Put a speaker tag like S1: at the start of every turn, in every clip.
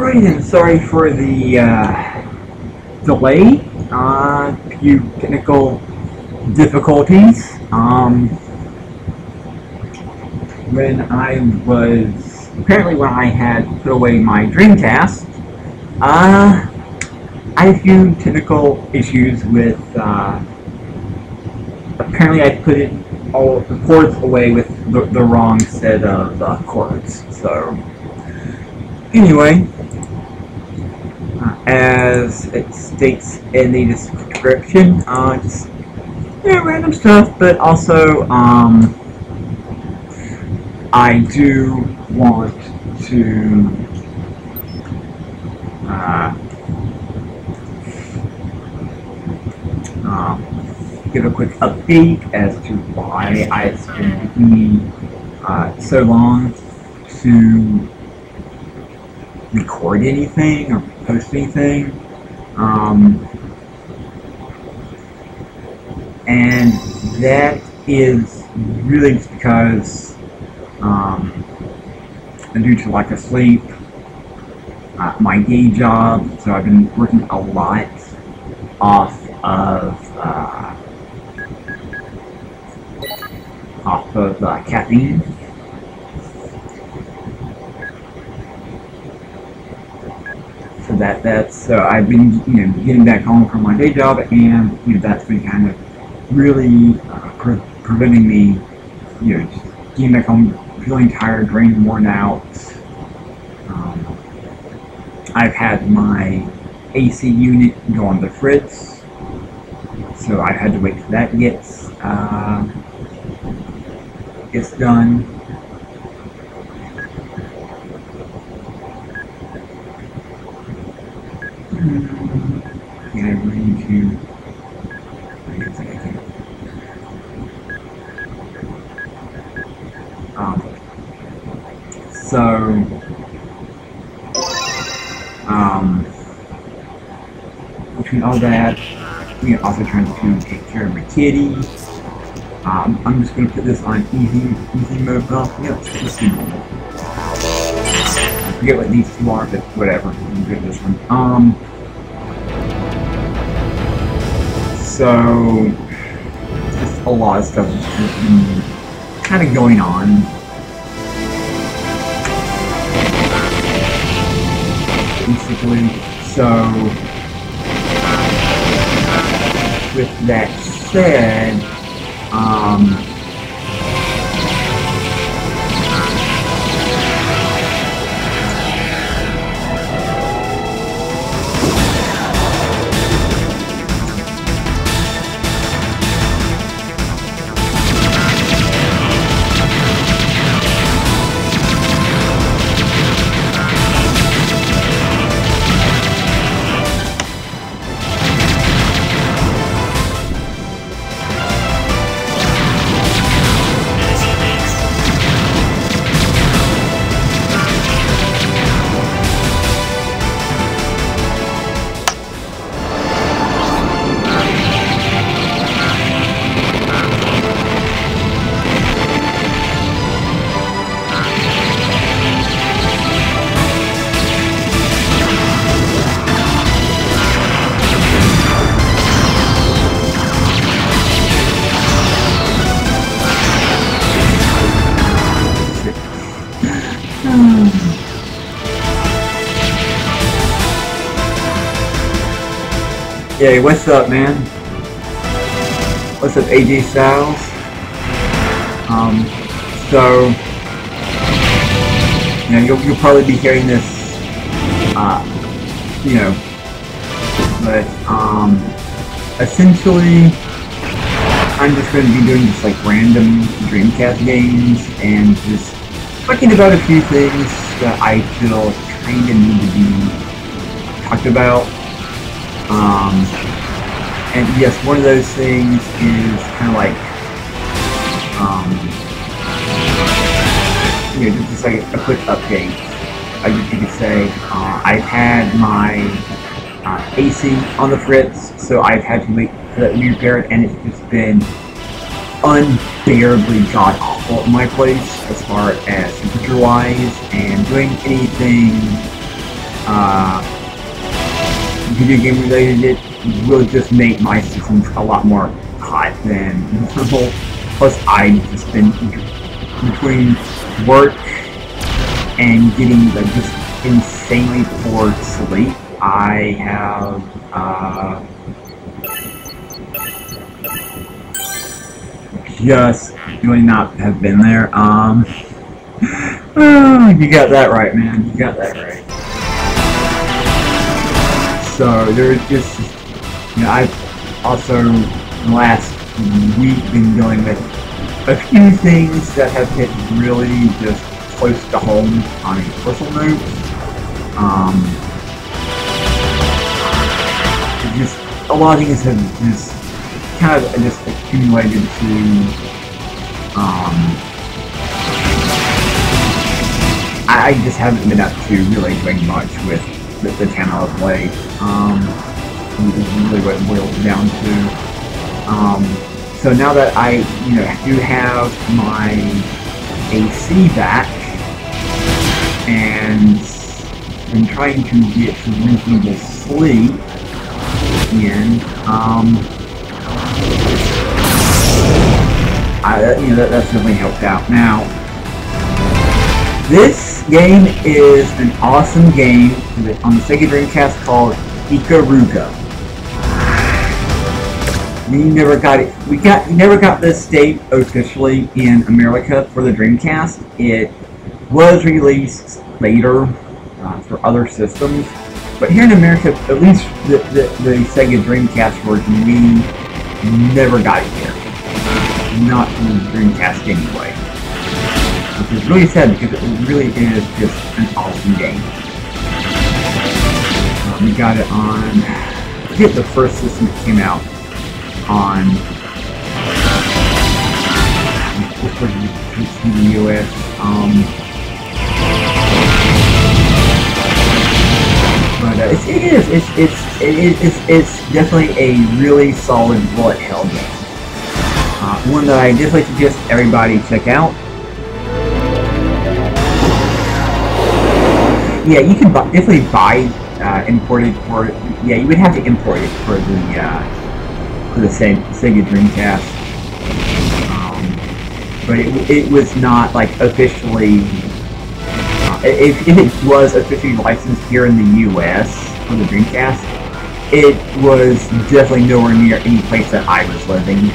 S1: Alright then, sorry for the delay. A few technical difficulties. When I had put away my Dreamcast, I had a few technical issues with, apparently I put all the cords away with the wrong set of cords. So, anyway, as it states in the description, just random stuff, but also I do want to give a quick update as to why it's been taking me so long to record anything or post anything, and that is really just because due to lack of sleep, my day job, so I've been working a lot off of caffeine. So I've been getting back home from my day job, and that's been kind of really preventing me just getting back home feeling tired, drained, worn out. I've had my AC unit go on the fritz, so I've had to wait till that gets done. Yeah, I need to. Between all that, we are also trying to take care of my kitty. I'm just going to put this on easy mode. Well, let's do normal. I forget what these two are, but whatever. I'm good at this one. So just a lot of stuff has been kind of going on. Basically, so with that said, yeah, what's up, man? What's up, AJ Styles? So, you'll probably be hearing this, but, essentially, I'm just going to be doing just, like, random Dreamcast games, and just talking about a few things that I feel kind of need to be talked about. And yes, one of those things is kind of like, just like a quick update. I guess you could say, I've had my AC on the fritz, so I've had to wait for that to be repaired, and it's just been unbearably god-awful at my place as far as temperature-wise, and doing anything video game related, it will just make my systems a lot more hot than normal. Plus, I've just been between work and getting like just insanely poor sleep. I have just really not have been there. Oh, you got that right, man. You got that right. So there's just, you know, I've also in the last week been dealing with a few things that have hit really just close to home on a personal note. Just a lot of things have just kind of just accumulated to. I just haven't been up to really doing much with the channel of late. Is really what it boils down to. So now that I, you know, do have my AC back and I'm trying to get some reasonable sleep again, you know, that's definitely helped out. Now, this game is an awesome game on the Sega Dreamcast called Ikaruga. We never got it. We never got this date officially in America for the Dreamcast. It was released later for other systems, but here in America, at least the Sega Dreamcast version, we never got it here. Not from the Dreamcast anyway. Which is really sad because it really is just an awesome game. We got it on, I forget the first system that came out on, in the US. But it's definitely a really solid bullet hell game. One that I definitely suggest everybody check out. Yeah, you can definitely buy imported for. Yeah, you would have to import it for the Sega Dreamcast. But it was not like officially. If it was officially licensed here in the U.S. for the Dreamcast, it was definitely nowhere near any place that I was living.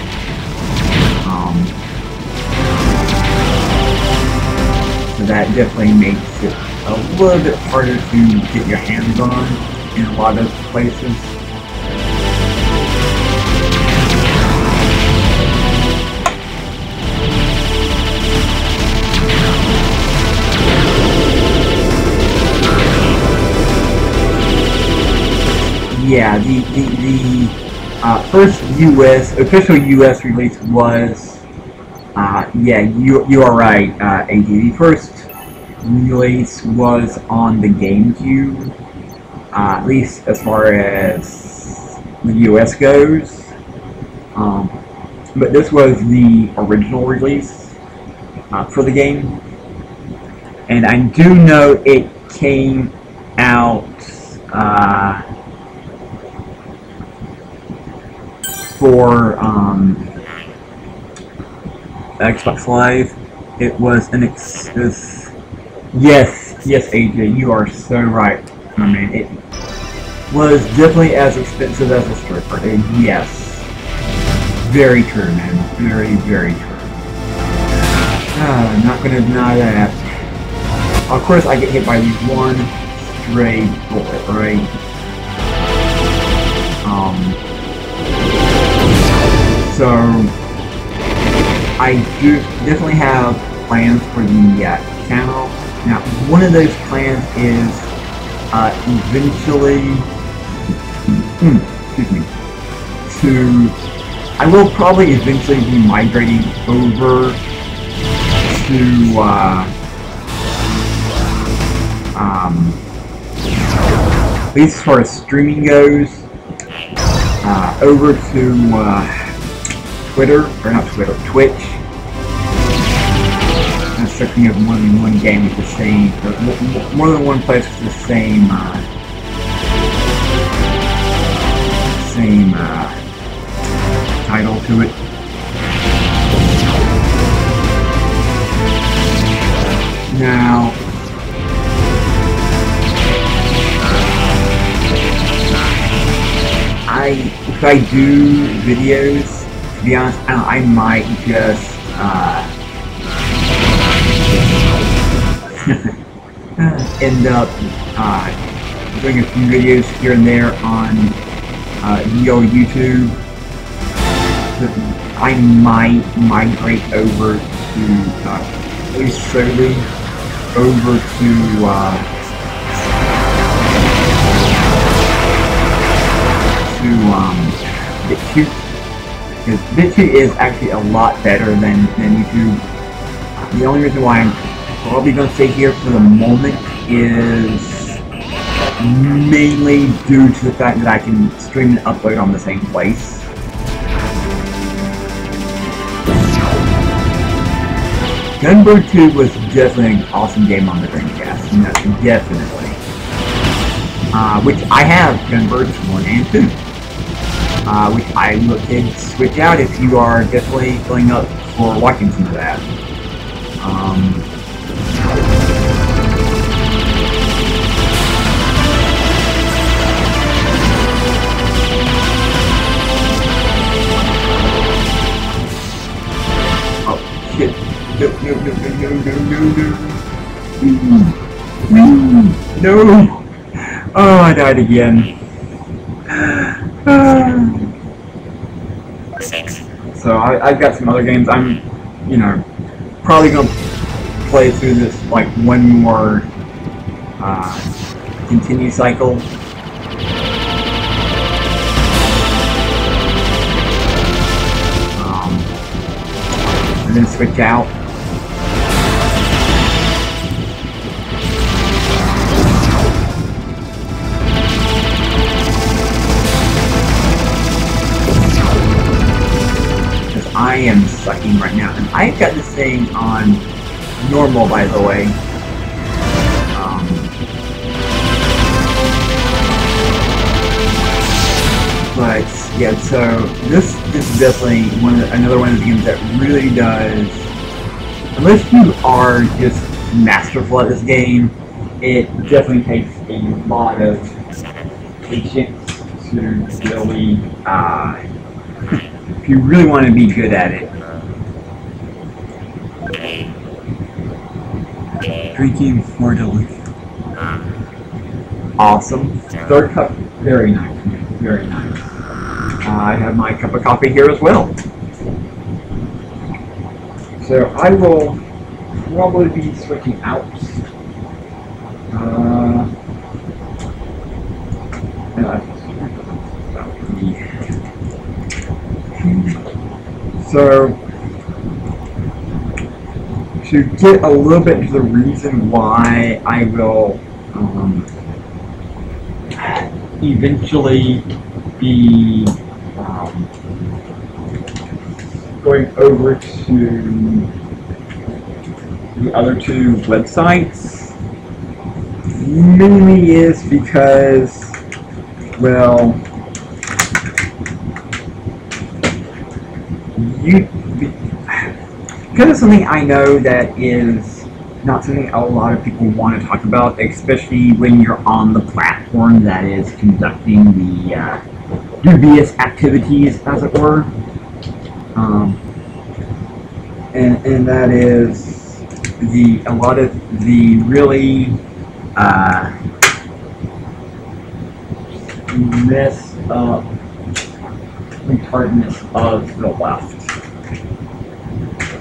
S1: So that definitely makes it a little bit harder to get your hands on in a lot of places. Yeah, the first official US release was, yeah, you are right, AD. The first release was on the GameCube, at least as far as the US goes. But this was the original release for the game, and I do know it came out for Xbox Live. It was an yes, AJ, you are so right, my man. It was definitely as expensive as a stripper. Yes, very true, man. Very, very true. I'm not gonna deny that. Of course, I get hit by one stray bullet, right? So I do definitely have plans for the channel. Now, one of those plans is eventually, excuse me, I will probably eventually be migrating over to at least as far as streaming goes, over to Twitter, or not Twitter, Twitch. restricting of more than one game with the same, or more than one place with the same, title to it. Now, if I do videos, to be honest, I might just end up doing a few videos here and there on the old YouTube. I might migrate over to at least slowly over to BitChute, because BitChute is actually a lot better than YouTube. The only reason why I'm probably going to stay here for the moment is mainly due to the fact that I can stream and upload on the same place. Gunbird 2 was definitely an awesome game on the Dreamcast, no, definitely. Which I have Gunbirds 1 and 2. Which I can switch out if you are definitely going up for watching some of that. Oh, shit. No. Oh, I died again. So I've got some other games. I'm, probably gonna play through this like one more continue cycle. And then switch out. I am sucking right now, and I've got this thing on normal, by the way. But yeah, so this is definitely another one of the games that really does. Unless you are just masterful at this game, it definitely takes a lot of patience to really. If you really want to be good at it. Drinking for delicious. Awesome. Third cup, very nice, very nice. I have my cup of coffee here as well. So I will probably be switching out. So, to get a little bit into the reason why I will eventually be going over to the other two websites, mainly is because, well, because it's something I know that is not something a lot of people want to talk about, especially when you're on the platform that is conducting the dubious activities, as it were. And that is a lot of the really messed up retardedness of the left.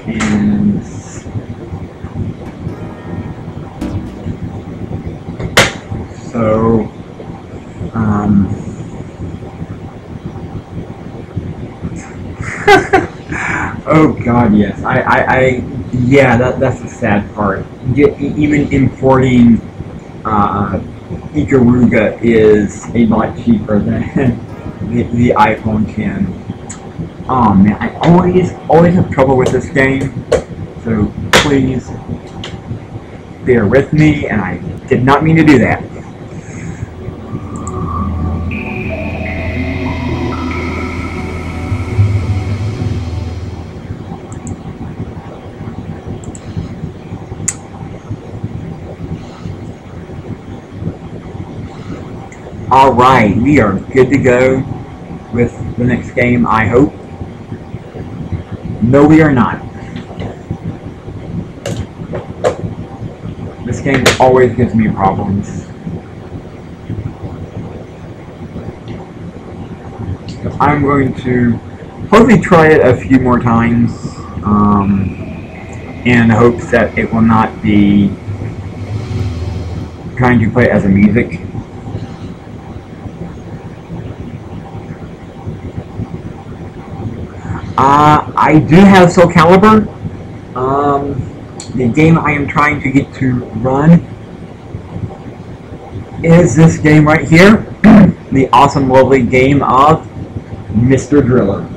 S1: And so, oh God, yes. Yeah, that's the sad part. Even importing Ikaruga is a lot cheaper than the iPhone 10. Oh man, I always have trouble with this game. So please bear with me, and I did not mean to do that. Alright, we are good to go with the next game, I hope. No, we are not. This game always gives me problems. So I'm going to hopefully try it a few more times in hopes that it will not be trying to play it as a music. I do have Soul Calibur. The game I am trying to get to run is this game right here. The awesome, lovely game of Mr. Driller.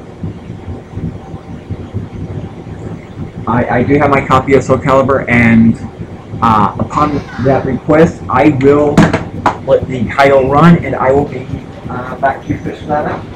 S1: I do have my copy of Soul Calibur, and upon that request, I will let the title run, and I will be back to fish that out.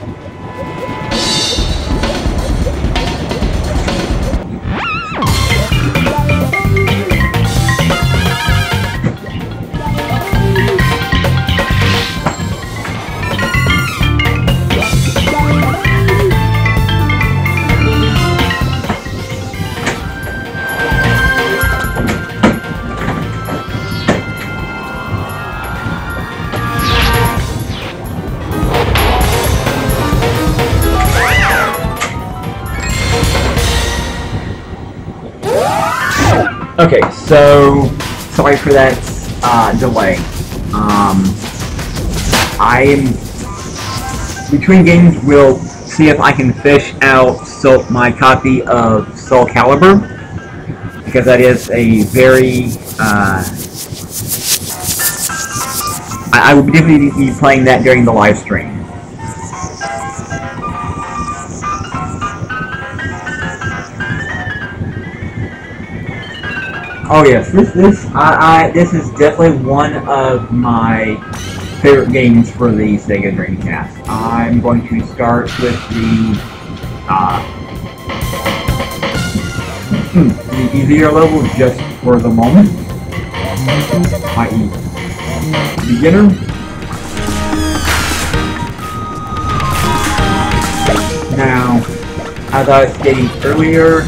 S1: Okay, so sorry for that delay. I am between games. Will see if I can fish out my copy of Soul Calibur, because that is a very I will definitely be playing that during the live stream. Oh yes, this is definitely one of my favorite games for the Sega Dreamcast. I'm going to start with the easier level just for the moment, i.e. beginner. Now, as I was stating earlier,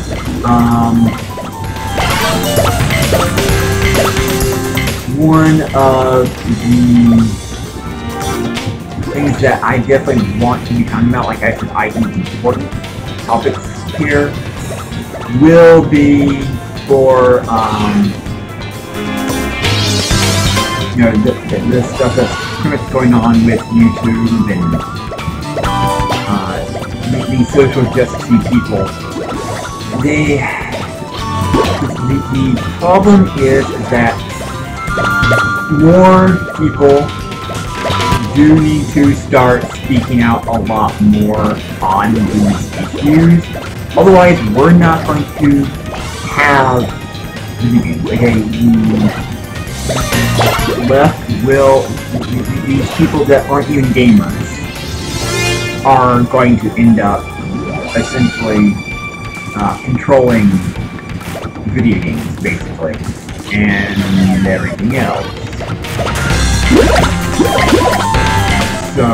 S1: one of the things that I definitely want to be talking about, like I said, important topics here, will be for you know, the stuff that's pretty much going on with YouTube and the social justice people. The problem is that more people do need to start speaking out a lot more on these issues. Otherwise, we're not going to have the left will, these people that aren't even gamers are going to end up essentially controlling video games, basically, and everything else. So,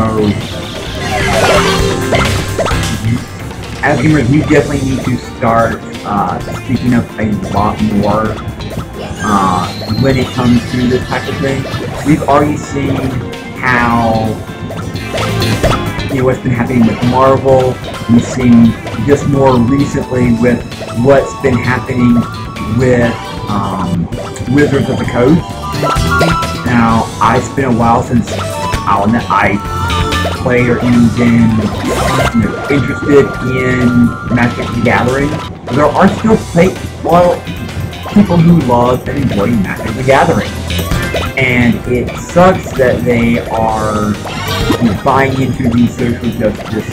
S1: as gamers, we definitely need to start speaking up a lot more when it comes to this type of thing. We've already seen how, you know, what's been happening with Marvel. We've seen just more recently with what's been happening with Wizards of the Coast. Now, it's been a while since I played or even been interested in Magic the Gathering. There are still people who love and enjoy Magic the Gathering. And it sucks that they are buying into the social justice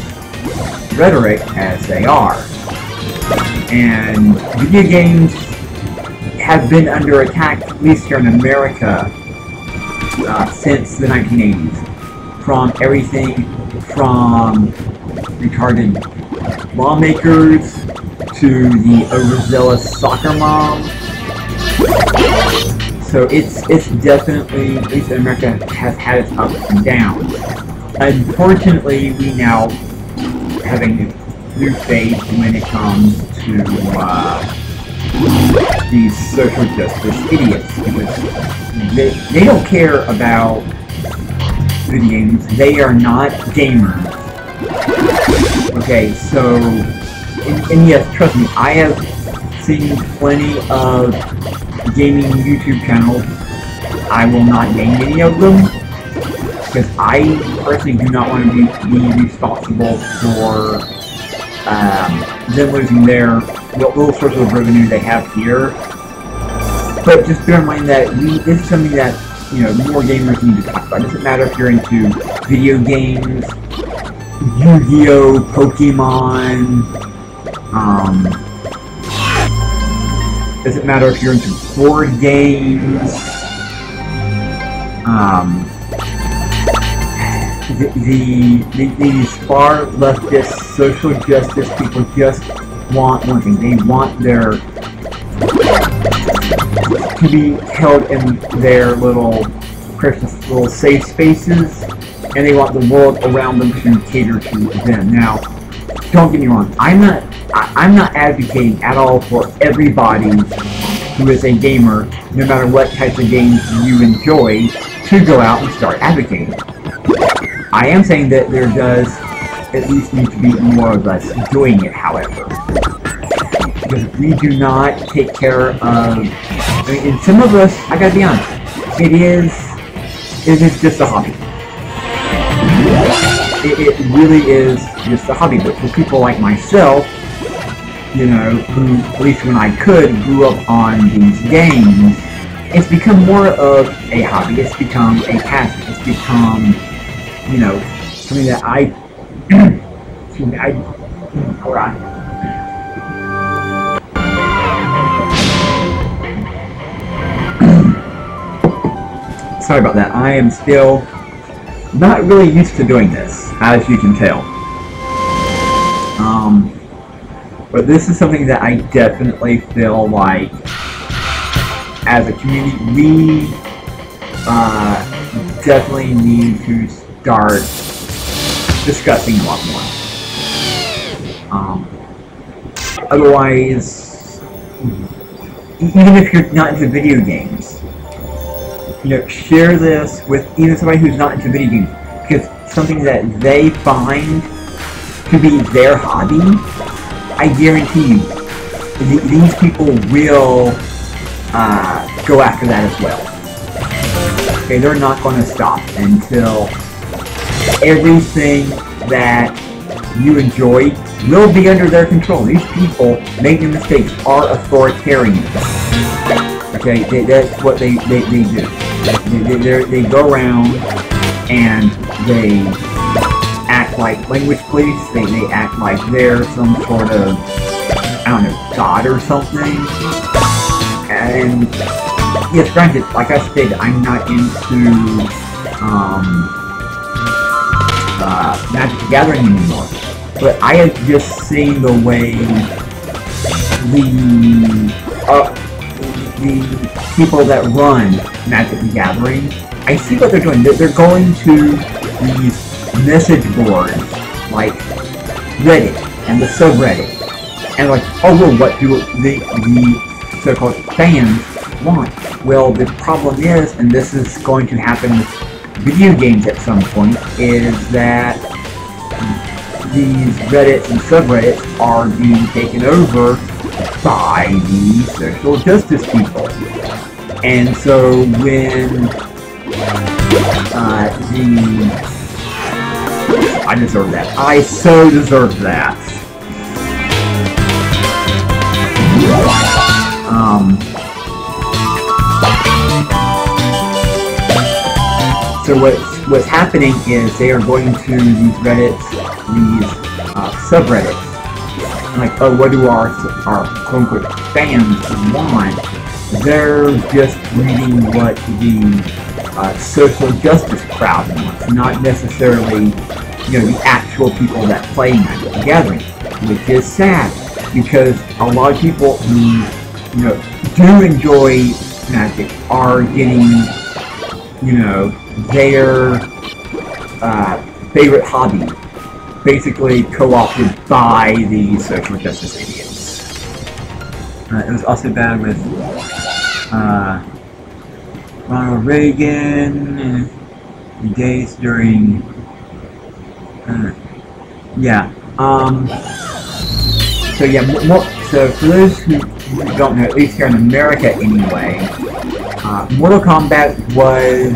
S1: rhetoric as they are. And video games have been under attack, at least here in America, since the 1980s. From everything from retarded lawmakers to the overzealous soccer mom. So it's definitely, at least in America, has had its ups and downs. Unfortunately, we now have a new phase when it comes to these social justice idiots, because they don't care about video games. They are not gamers. Okay, so, and yes, trust me, I have seen plenty of gaming YouTube channels. I will not name any of them, because I personally do not want to be responsible for them losing their little source of revenue they have here. But just bear in mind that this is something that, you know, more gamers need to talk about. It doesn't matter if you're into video games, Yu-Gi-Oh, Pokemon, doesn't matter if you're into board games, these far leftist social justice people just want one thing. They want their to be held in their little precious little safe spaces, and they want the world around them to cater to them. Now, don't get me wrong, I'm not advocating at all for everybody who is a gamer, no matter what types of games you enjoy, to go out and start advocating. I am saying that there does at least need to be more of us doing it, however. Because if we do not take care of... I mean, and some of us, I gotta be honest, it is just a hobby. It really is just a hobby. But for people like myself, you know, who, at least when I could, grew up on these games, it's become more of a hobby. It's become a passion. It's become, you know, something that I... excuse me, hold on. Sorry about that. I am still not really used to doing this, as you can tell. But this is something that I definitely feel like, as a community, we definitely need to start discussing a lot more. Otherwise, even if you're not into video games, you know, share this with even somebody who's not into video games, because something that they find to be their hobby, I guarantee you, these people will go after that as well. Okay, they're not going to stop until everything that you enjoy will be under their control. These people, making mistakes, are authoritarian. Okay, that's what they do. They go around and they act like language police. They act like they're some sort of, I don't know, god or something. And yes, granted, like I said, I'm not into Magic the Gathering anymore. But I have just seen the way the people that run Magic the Gathering, I see what they're doing. They're going to these message boards like Reddit and the subreddit, and like, oh well, what do the so-called fans want? Well, the problem is, and this is going to happen with video games at some point, is that these Reddits and subreddits are being taken over by the social justice people. And so when I deserve that. I so deserve that. So what's happening is they are going to these Reddits, these subreddits, and like, oh, what do our quote-unquote fans want? they're just reading what the social justice crowd wants, not necessarily, the actual people that play Magic the Gathering, which is sad, because a lot of people who, do enjoy Magic are getting, their favorite hobby basically co-opted by the social justice idiots. It was also bad with Ronald Reagan, the days during, so for those who don't know, at least here in America anyway, Mortal Kombat was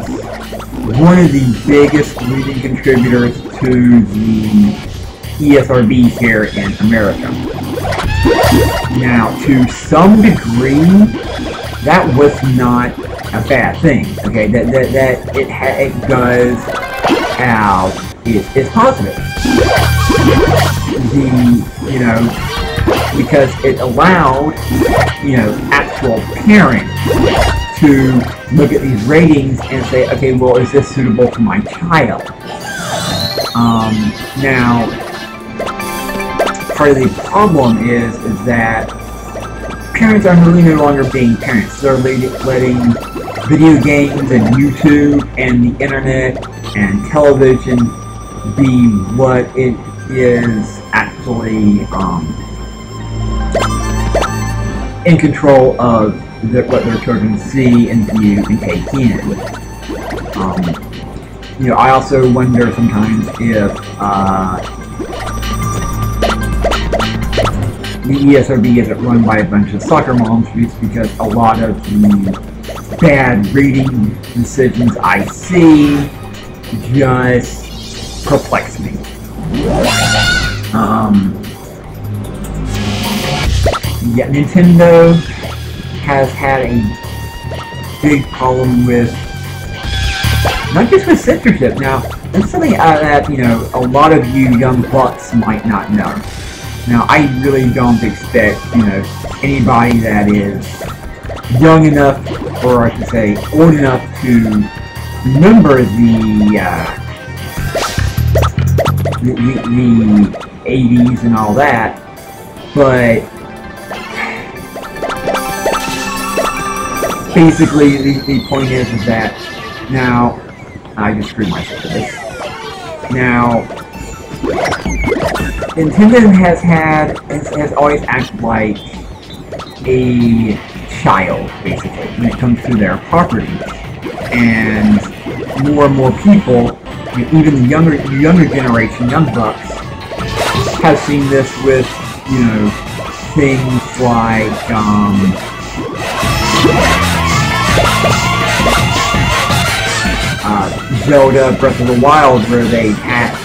S1: one of the biggest leading contributors to the ESRB here in America. Now, to some degree, that was not a bad thing. Okay, that it does have it's positive. Because it allowed, actual parents to look at these ratings and say, okay, well, is this suitable for my child? Now, part of the problem is that parents are really no longer being parents. They're letting video games and YouTube and the internet and television be what it is actually in control of what their children see and view and take in. I also wonder sometimes if the ESRB isn't run by a bunch of soccer moms, just because a lot of the bad reading decisions I see just perplex me. Nintendo has had a big problem with, not just with censorship. Now, that's something that, a lot of you young bucks might not know. Now, I really don't expect, anybody that is young enough, or I should say, old enough to remember the 80s and all that, but basically the point is that now, I just screwed myself with this. Now, Nintendo has always acted like a child, basically, when it comes to their property. And more people, even the younger generation, young bucks, have seen this with, things like, Zelda Breath of the Wild, where they patched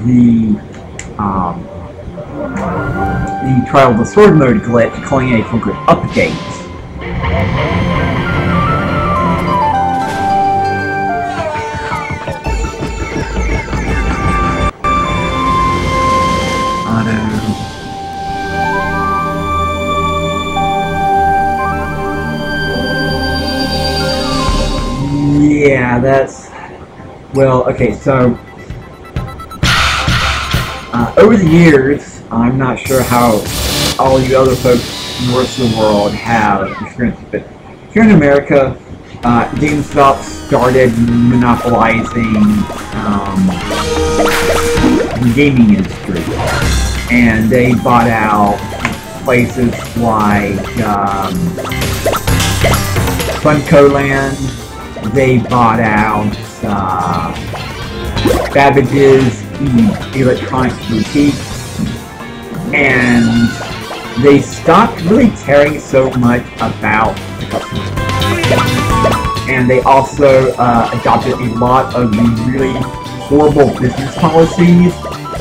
S1: the Trial of the Sword mode glitch, calling it a full update. Yeah, that's... Well, okay, so... over the years, I'm not sure how all you other folks in the rest of the world have experienced it, but here in America, GameStop started monopolizing the gaming industry. And they bought out places like Funko Land. They bought out Babbage's Electronics Boutique, and they stopped really caring so much about the customer. And they also adopted a lot of the really horrible business policies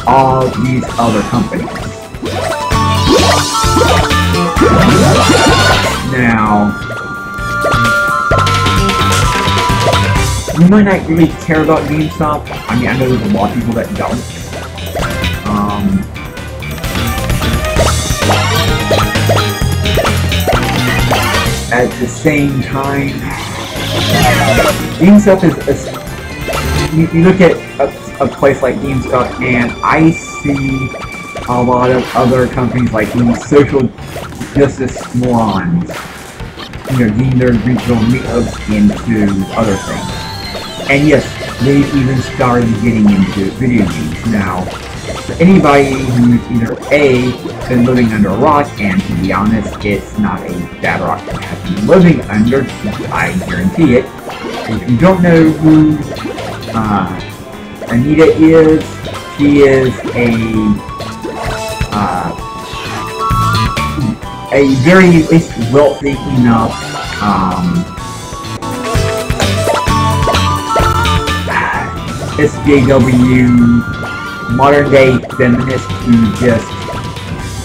S1: of these other companies. Now, you might not really care about GameStop. I mean, I know there's a lot of people that don't. at the same time, GameStop is you look at a place like GameStop, and I see a lot of other companies like these social justice morons, getting their regional meetups into other things. And yes, they've even started getting into video games now. For anybody who's either A, been living under a rock, and to be honest, it's not a bad rock to have been living under, I guarantee it. If you don't know who Anita is, she is a very, at least, wealthy enough, SJW, modern day feminist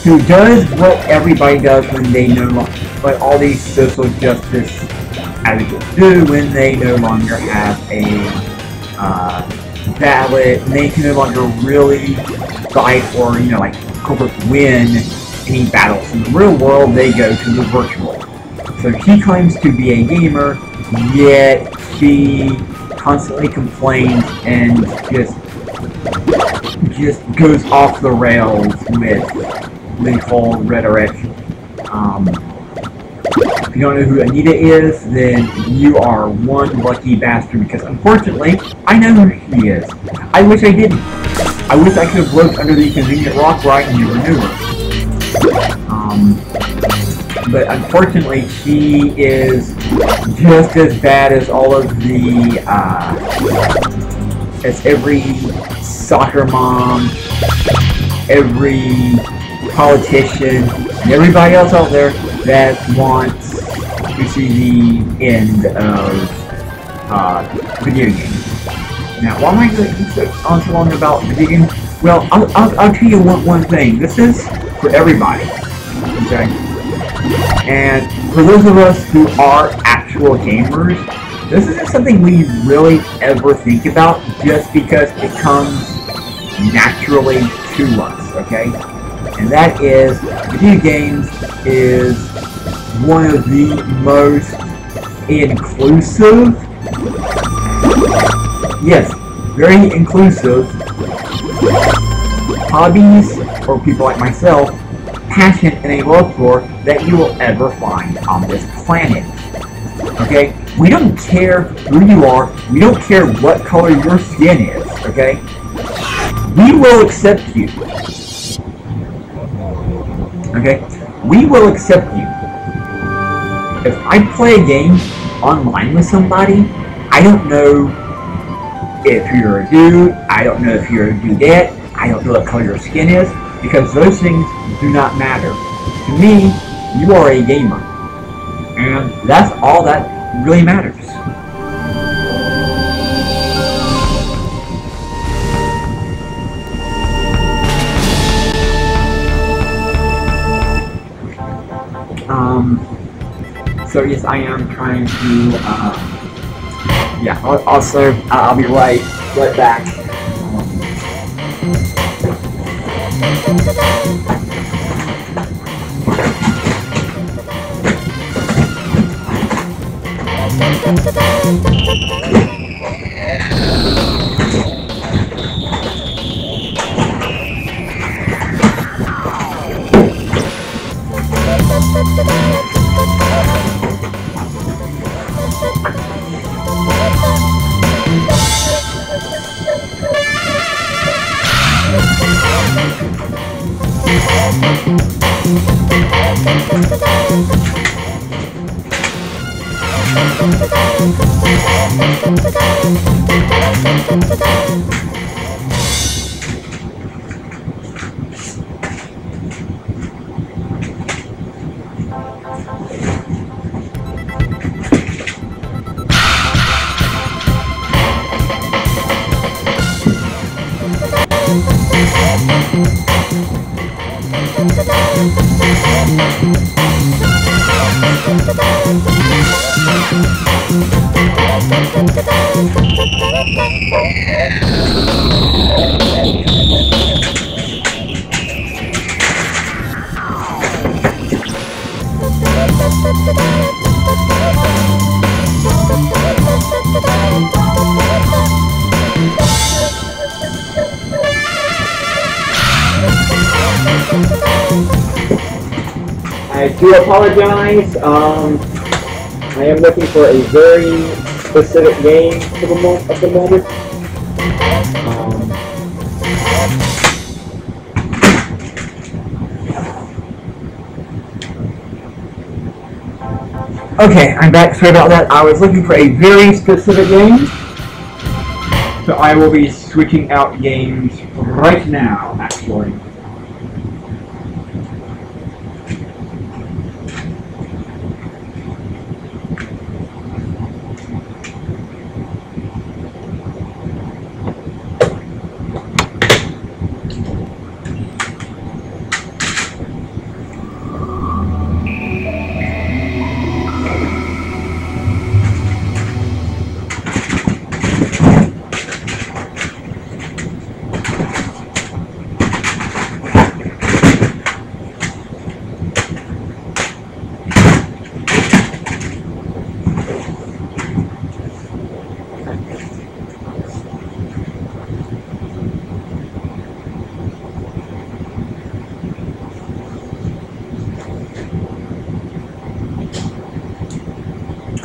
S1: who does what everybody does when they what all these social justice advocates do when they no longer have a ballot, and they can no longer really fight or, like, win any battles. In the real world, they go to the virtual. So she claims to be a gamer, yet she constantly complains and just goes off the rails with the whole rhetoric. If you don't know who Anita is, then you are one lucky bastard, because unfortunately, I know who she is. I wish I didn't. I wish I could have lived under the convenient rock where I never knew her. But unfortunately, she is just as bad as all of the, as every soccer mom, every politician, and everybody else out there that wants to see the end of video games. Now, why am I going on so long about video games? Well, I'll tell you one thing. This is for everybody, okay? And for those of us who are actual gamers, this isn't something we really ever think about just because it comes naturally to us, okay? And that is, video games is one of the most inclusive, yes, very inclusive hobbies for people like myself, passion and a love for that you will ever find on this planet. Okay? We don't care who you are, we don't care what color your skin is, okay? We will accept you. Okay? We will accept you. If I play a game online with somebody, I don't know if you're a dude, I don't know if you're a dudette, I don't know what color your skin is, because those things do not matter. To me, you are a gamer. And that's all that really matters. So yes, I am trying to, yeah, also, I'll be right back. I do apologize. I am looking for a very specific game for at the moment. Okay, I'm back. Sorry about that. I was looking for a very specific game. So I will be switching out games right now, actually.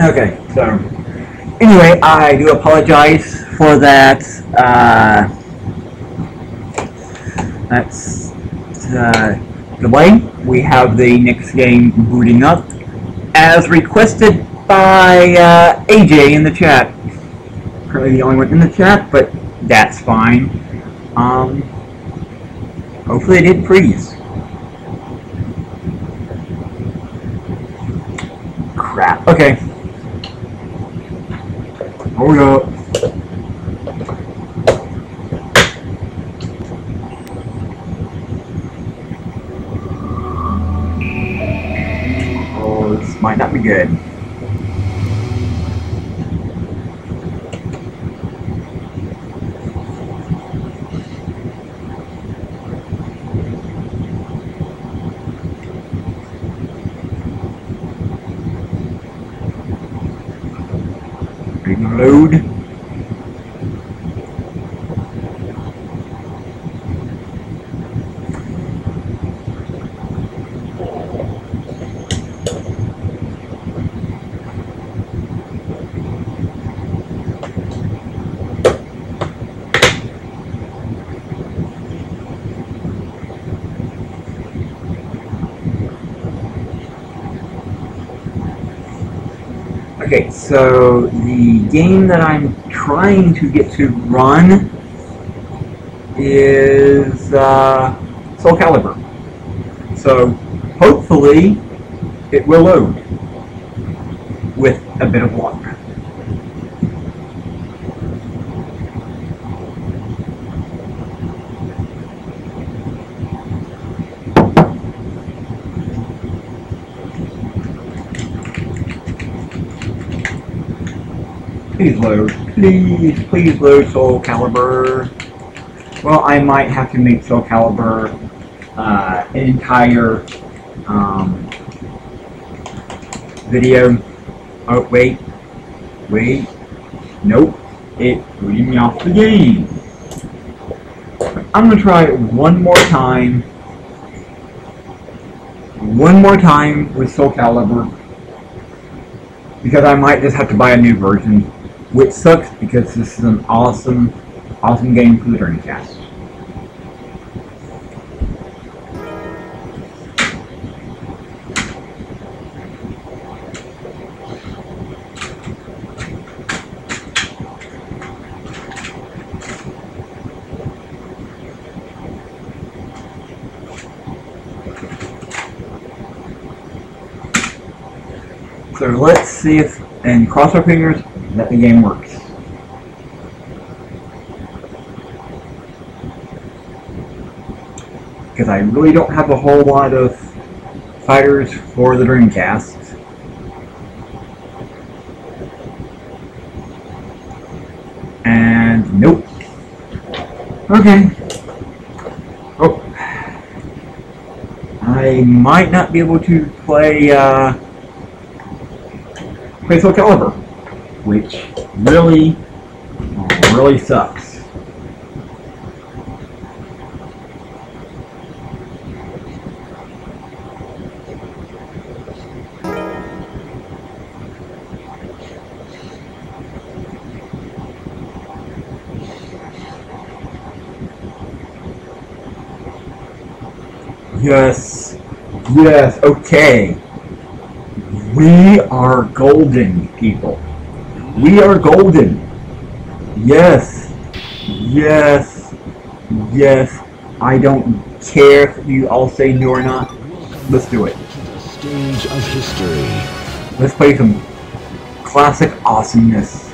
S1: Okay, so anyway, I do apologize for that. Delay. We have the next game booting up, as requested by AJ in the chat. Currently the only one in the chat, but that's fine. Hopefully it didn't freeze. Crap. Okay. Hold up. Oh, this might not be good. Reload. Okay, so the game that I'm trying to get to run is Soul Calibur. So hopefully it will load with a bit of luck. Please load. Please load Soul Calibur. Well, I might have to make Soul Calibur an entire video. Oh, wait. Nope. It booted me off the game. I'm going to try one more time. One more time with Soul Calibur. Because I might just have to buy a new version. Which sucks because this is an awesome game for the Dreamcast. So let's see if, and cross our fingers, that the game works. Because I really don't have a whole lot of fighters for the Dreamcast. And nope. Okay. Oh. I might not be able to play Soul Calibur, which really sucks. Yes. Yes, okay. We are golden, people. We are golden. Yes. Yes. Yes. I don't care if you all say no or not. Let's do it.
S2: Stage of history.
S1: Let's play some classic awesomeness.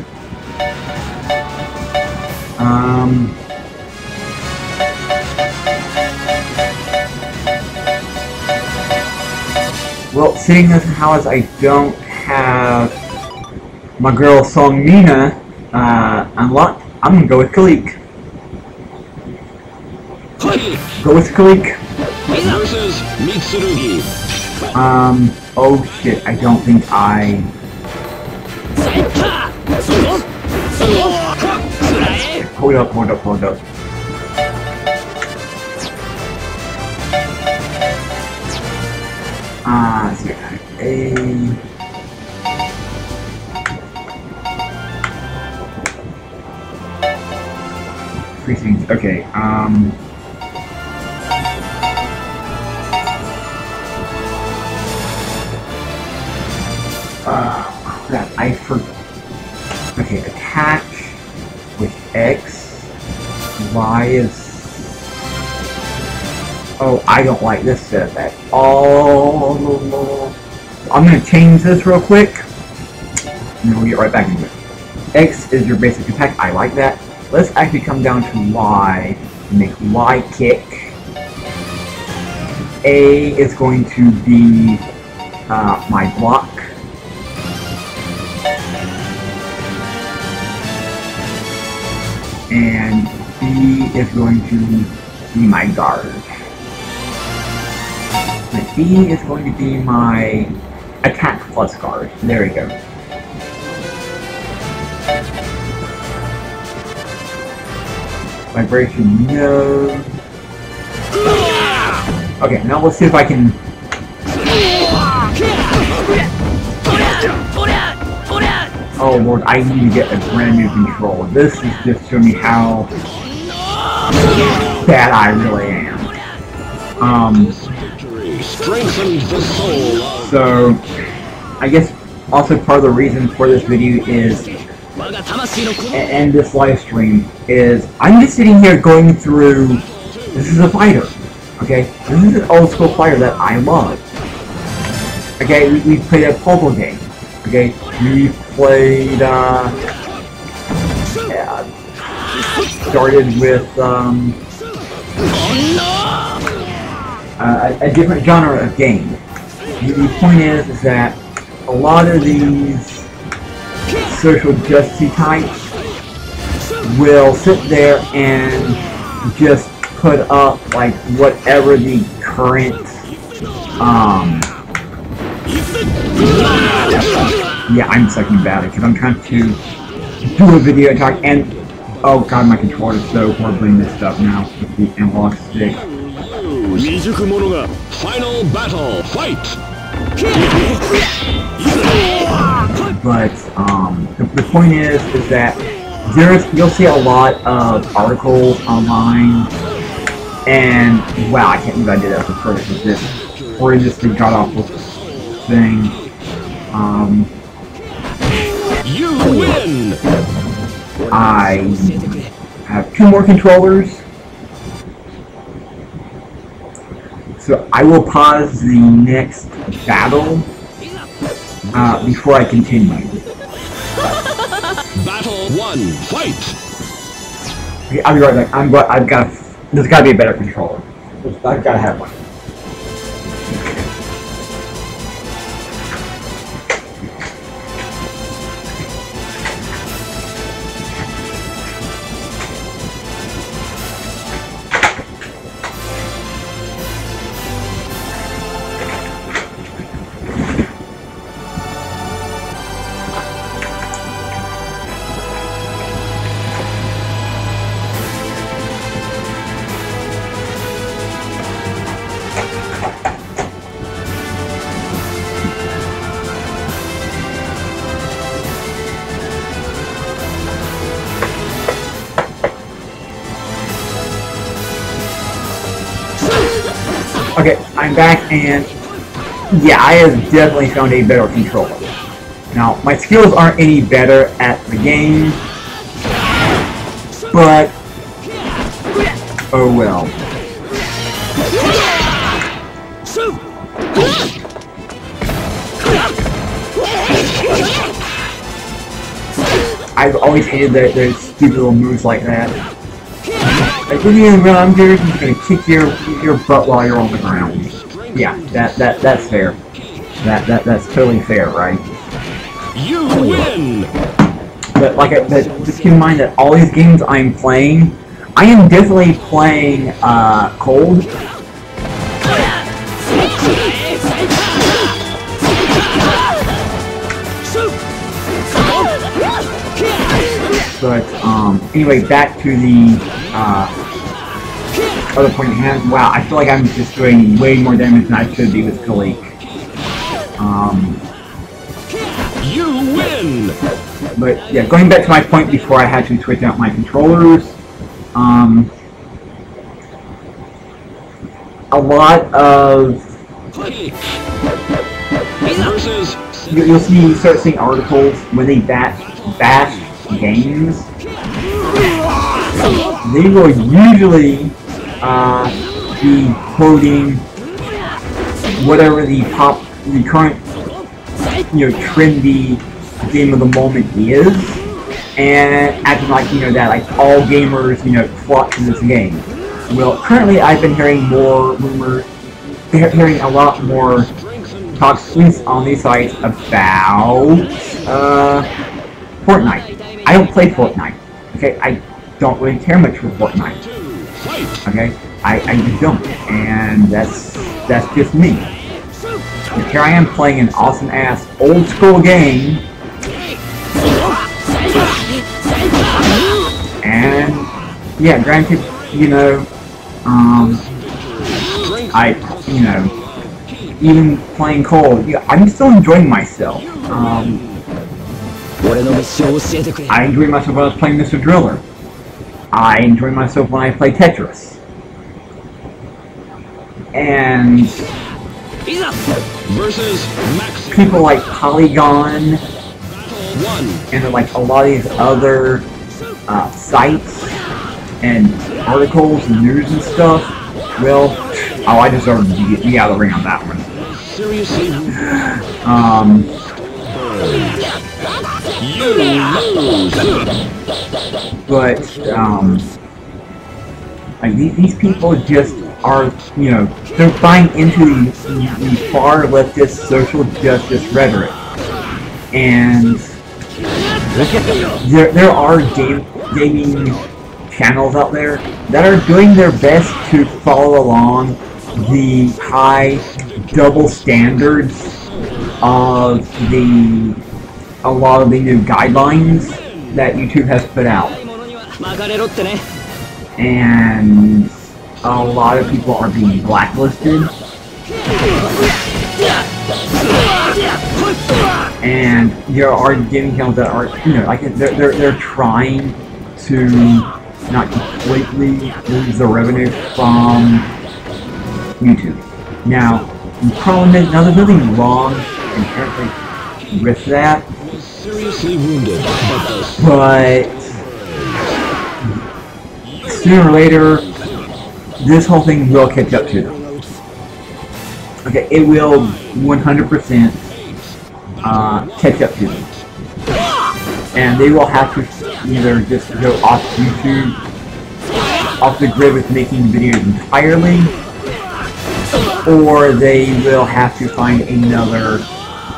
S1: Well, seeing as how as I don't have my girl song Mina unlocked, I'm gonna go with Kalik. Go with Kalik.
S2: Versus Mitsurugi.
S1: Oh shit, I don't think I... Hold up. Let's see, three things, okay, crap, I forgot. Okay, attack with X, Y is... Oh, I don't like this setup at all. I'm gonna change this real quick, and then we'll get right back into it. X is your basic attack, I like that. Let's actually come down to Y, and make Y kick. A is going to be my block. And B is going to be my guard. And B is going to be my attack plus guard. There we go. Vibration, no. Okay, now let's see if I can... Oh lord, I need to get a brand new controller. This is just showing me how bad I really am. So, I guess also part of the reason for this video is, and this live stream, is I'm just sitting here going through, this is a fighter, okay? This is an old school fighter that I love. Okay, we played a puzzle game, okay? We played, started with, a different genre of game. The point is that a lot of these social justice types will sit there and just put up like whatever the current yeah, I'm sucking badly because I'm trying to do a video and talk, and oh god, my controller is so horribly messed up now with the analog stick.
S2: Final battle, fight!
S1: But the point is that you'll see a lot of articles online, and wow, I can't believe I did that for first with this, or just the god awful thing.
S2: You win!
S1: I have 2 more controllers, so I will pause the next battle before I continue.
S2: Battle 1, fight!
S1: Okay, I'll be right back. There's gotta be a better controller. I've gotta have one. Okay, I'm back, and yeah, I have definitely found a better controller. Now, my skills aren't any better at the game, but oh well. I've always hated those stupid little moves like that. Like, when you're around here, he's gonna kick your butt while you're on the ground. Yeah, that's fair. That's totally fair, right?
S2: You win!
S1: But just keep in mind that all these games I'm playing, I am definitely playing cold. But anyway, back to the other point at hand. Wow, I feel like I'm just doing way more damage than I should be with Kalik.
S2: You win!
S1: But yeah, going back to my point before I had to switch out my controllers. A lot of you'll start seeing articles when they bash games. They will usually be quoting whatever the current, trendy game of the moment is, and acting like, that like all gamers, flock to this game. Well, currently I've been hearing hearing a lot more talks on these sites about Fortnite. I don't play Fortnite. Okay, I don't really care much for Fortnite. Okay, I just don't, and that's just me. And here I am playing an awesome ass old school game, and yeah, granted, even playing cold, I'm still enjoying myself. I enjoy myself when I was playing Mr. Driller. I enjoy myself when I play Tetris. And people like Polygon and like a lot of these other sites and articles and news and stuff, well, I deserve to be out of the ring on that one. But like these people just are, they're buying into the far leftist social justice rhetoric, and there are gaming channels out there that are doing their best to follow along the high double standards of a lot of the new guidelines that YouTube has put out. And a lot of people are being blacklisted. And there are gaming channels that are, they're trying to not completely lose the revenue from YouTube. Now, the problem is, there's nothing wrong inherently with that, but sooner or later, this whole thing will catch up to them. Okay, it will 100% catch up to them. And they will have to either just go off YouTube, off the grid with making videos entirely, or they will have to find another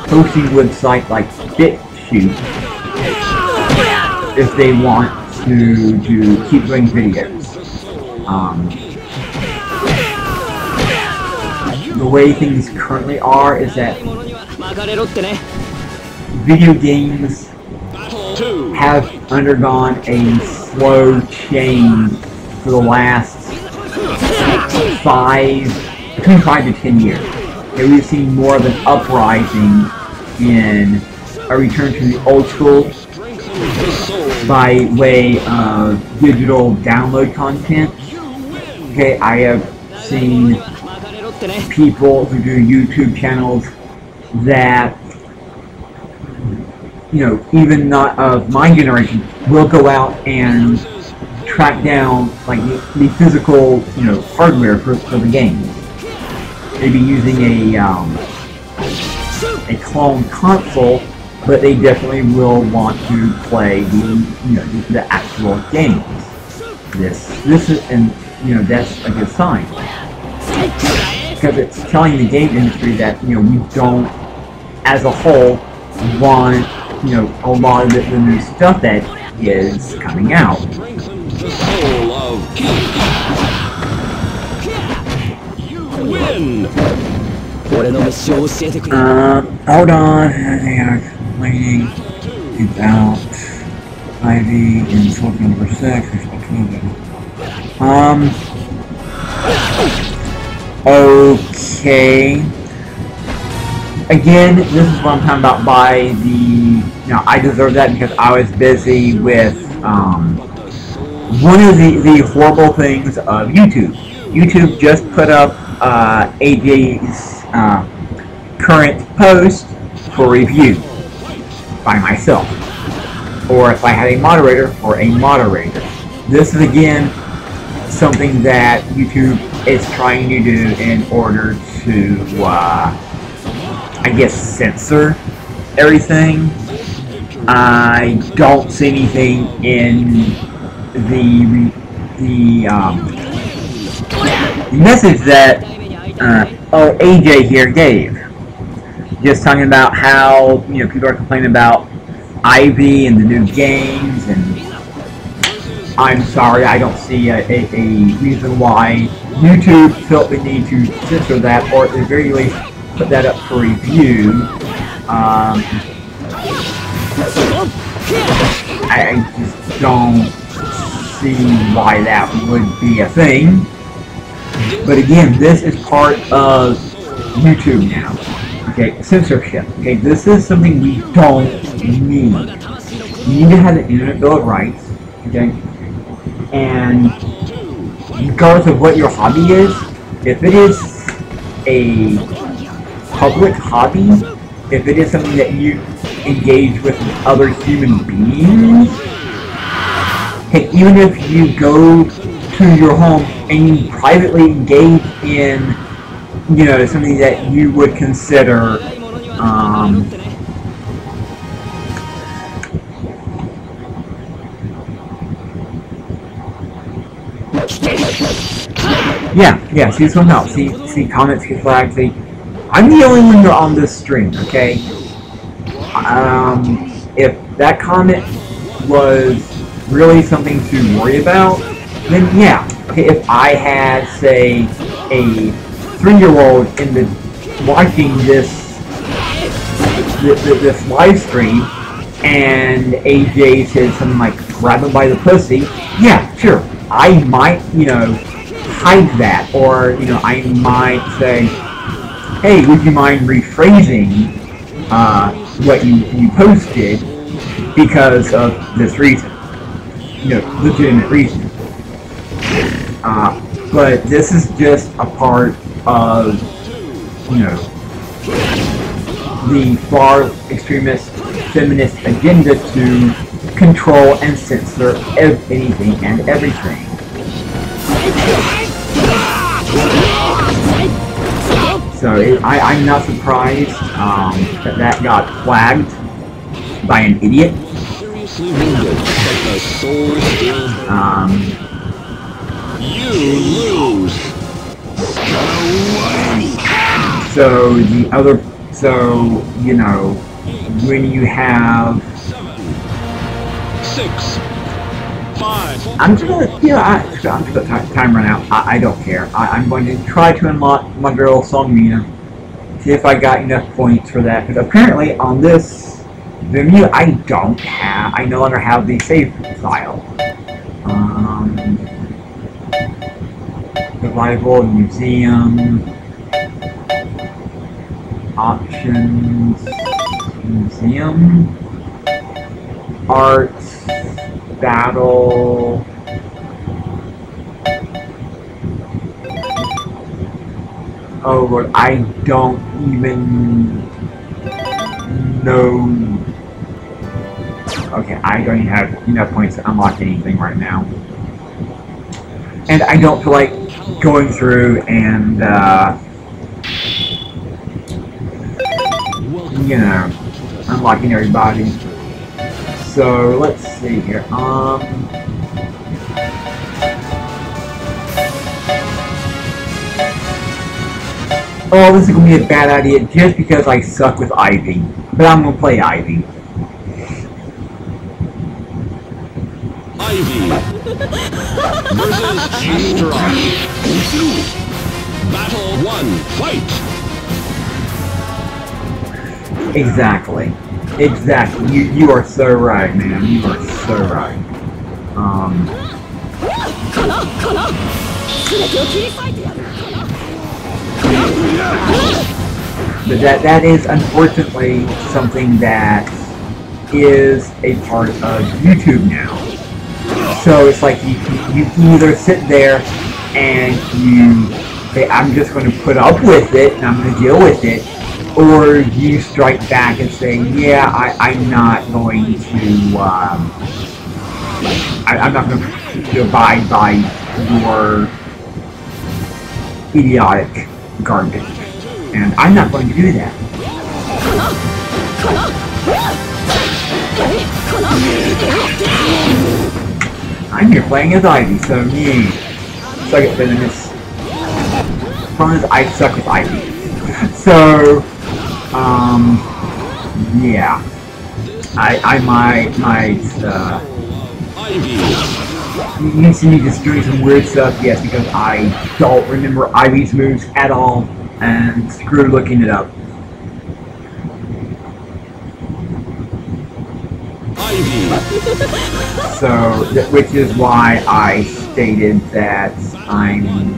S1: hosting website like BitChute if they want to keep doing videos. The way things currently are is that video games have undergone a slow change for the last between 5 to 10 years. Okay, we've seen more of an uprising in a return to the old school by way of digital download content. Okay, I have seen people who do YouTube channels that, you know, even not of my generation, will go out and track down like the physical, you know, hardware for the games. Maybe using a clone console, but they definitely will want to play the actual games. This is, and you know, that's a good sign, because it's telling the game industry that, you know, we don't, as a whole, want, you know, a lot of the new stuff that is coming out.
S2: You win.
S1: Hold on. They are complaining about Ivy in Soldier number 6. Okay. Again, this is what I'm talking about by the, you know, I deserve that because I was busy with, one of the horrible things of YouTube. YouTube just put up, AJ's, current post for review by myself, or if I had a moderator, for a moderator. This is again something that YouTube is trying to do in order to, I guess, censor everything. I don't see anything in the message that AJ here gave. Just talking about how, you know, people are complaining about Ivy and the new games, and I'm sorry, I don't see a reason why YouTube felt the need to censor that, or at the very least put that up for review. I just don't see why that would be a thing. But again, this is part of YouTube now. Okay, censorship. Okay, this is something we don't need. You need to have the Internet Bill of Rights. Okay, and regardless of what your hobby is, if it is a public hobby, if it is something that you engage with other human beings, hey, even if you go to your home and you privately engage in, you know, something that you would consider, yeah, see some help, see comments get flagged, see, I'm the only one here on this stream, okay? If that comment was really something to worry about, then yeah, okay, if I had, say, a 3-year-old in the watching this live stream, and AJ said something like grab him by the pussy, yeah, sure, I might, you know, hide that, or, you know, I might say, hey, would you mind rephrasing what you posted because of this reason, you know, legitimate reason. But this is just a part of, you know, the far extremist feminist agenda to control and censor anything and everything. So I'm not surprised that got flagged by an idiot.
S2: You lose.
S1: So the other, so, you know, when you have
S2: 6, 5.
S1: I'm just gonna, you know, I'm just gonna let time run out. I don't care. I'm going to try to unlock my girl song meter. See if I got enough points for that. Because apparently on this venue, I no longer have the save file. Survival, museum, options, museum, arts, battle. Oh Lord, I don't even know. Okay, I don't even have enough points to unlock anything right now. And I don't feel like going through and, you know, unlocking everybody. So, let's see here. Oh, this is going to be a bad idea just because I suck with Ivy. But I'm going to play Ivy.
S2: Ivy versus Astra. Battle 1, fight!
S1: Exactly. Exactly. You are so right, man. You are so right. But that is unfortunately something that is a part of YouTube now. So it's like you either sit there and you say, I'm just going to put up with it and I'm going to deal with it, or you strike back and say, yeah, I'm not going to, I'm not going to abide by your idiotic garbage. And I'm not going to do that. I'm here playing as Ivy, so me. Suck it, Venomous. The problem is I suck with Ivy. So, yeah. I might, you see me just doing some weird stuff, yes, because I don't remember Ivy's moves at all, and screw looking it up. So, which is why I stated that I'm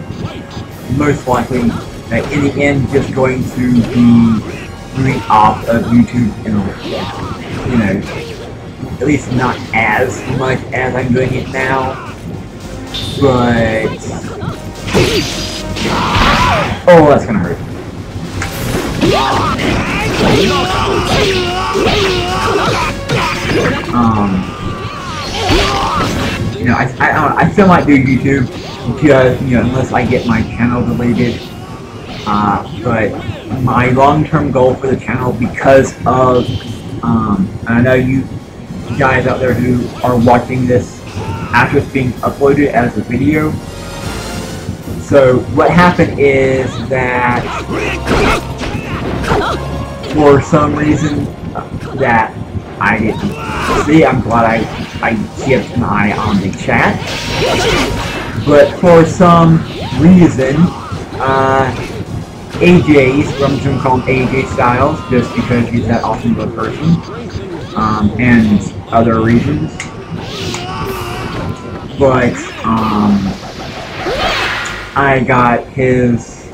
S1: most likely, in the end, just going to be moving off of YouTube in a, you know, at least not as much as I'm doing it now, but, oh, that's gonna hurt. You know, I still might do YouTube because, you know, unless I get my channel deleted. But my long-term goal for the channel, because of, I know you guys out there who are watching this after it's being uploaded as a video. So what happened is that for some reason that I didn't see, I'm glad I kept an eye on the chat, but for some reason, AJ's, I'm just going to call him AJ Styles, just because he's that awesome of a person, and other reasons, but, I got his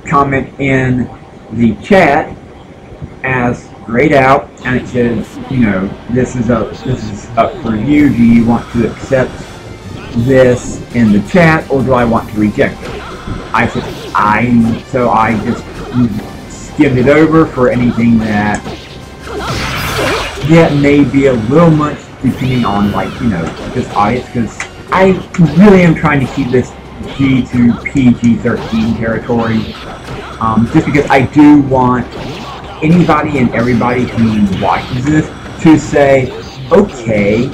S1: comment in the chat as grayed out, and it says, you know, this is up for you. Do you want to accept this in the chat, or do I want to reject it? I said so I just skimmed it over for anything that may be a little much, depending on, like, you know, this audience, because I really am trying to keep this G to PG-13 territory, just because I do want anybody and everybody who watches this to say, okay,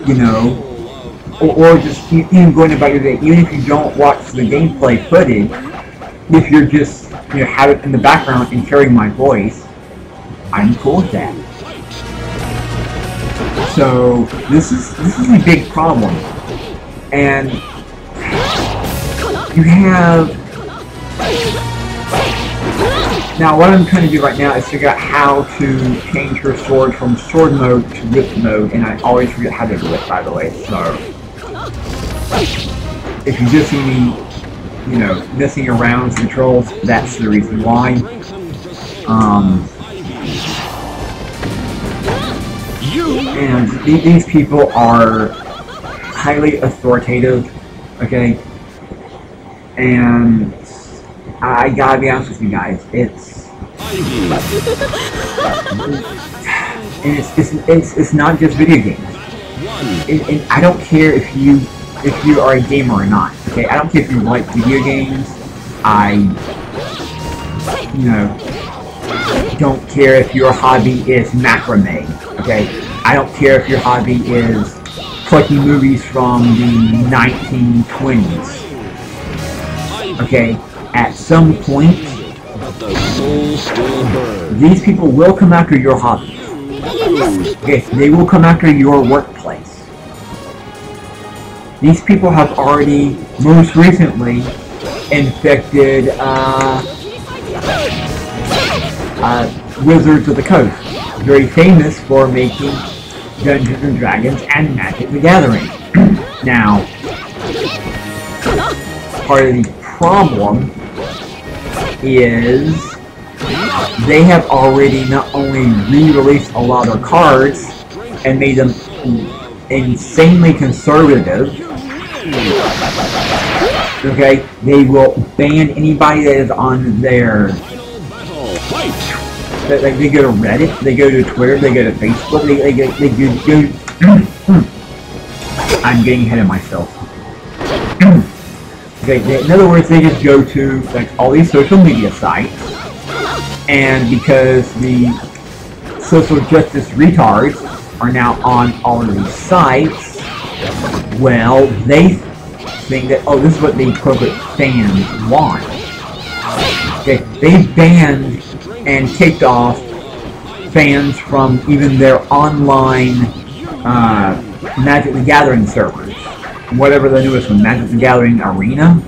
S1: you know, or just even going about your day, even if you don't watch the gameplay footage, if you're just, you know, have it in the background and hearing my voice, I'm cool with that. So this is a big problem, and you have. Now, what I'm trying to do right now is figure out how to change her sword from sword mode to whip mode, and I always forget how to do it, by the way, so if you just see me, you know, messing around with controls, that's the reason why. And these people are highly authoritative, okay, and I gotta be honest with you guys, it's it's not just video games. And I don't care if you are a gamer or not. Okay, I don't care if you like video games. I don't care if your hobby is macrame. Okay, I don't care if your hobby is collecting movies from the 1920s. Okay, at some point, these people will come after your hobbies. Okay, they will come after your workplace. These people have already, most recently, infected Wizards of the Coast, very famous for making Dungeons and Dragons and Magic the Gathering. Now, part of the problem is they have already not only re-released a lot of their cards and made them insanely conservative. Okay, they will ban anybody that is on their. They go to Reddit, they go to Twitter, they go to Facebook, they go. I'm getting ahead of myself. Okay, in other words, they just go to like all these social media sites, and because the social justice retards are now on all of these sites, well, they think that, oh, this is what the appropriate fans want. Okay, they banned and kicked off fans from even their online Magic the Gathering servers. Whatever the newest one, Magic the Gathering Arena.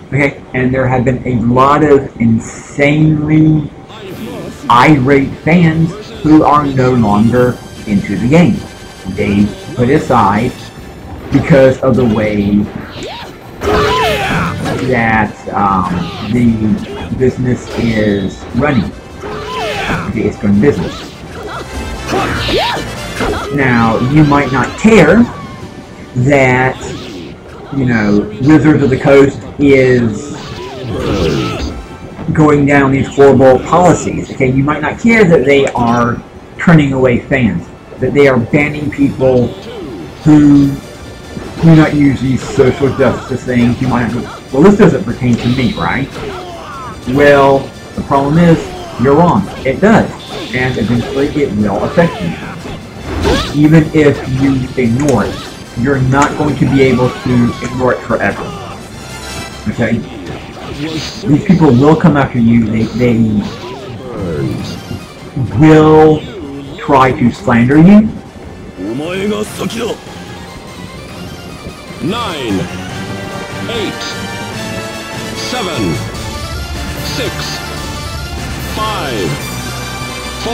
S1: Okay, and there have been a lot of insanely irate fans who are no longer into the game. They put aside because of the way that the business is running. Okay, it's going business. Now, you might not care that, Wizards of the Coast is going down these horrible policies. Okay, you might not care that they are turning away fans, that they are banning people who do not use these social justice things. You might have to, well, this doesn't pertain to me, right? Well, the problem is, you're wrong. It does. And eventually it will affect you. Even if you ignore it, you're not going to be able to ignore it forever. Okay? These people will come after you. They will try to slander you.
S2: 9, 8, 7, 6, 5, 4,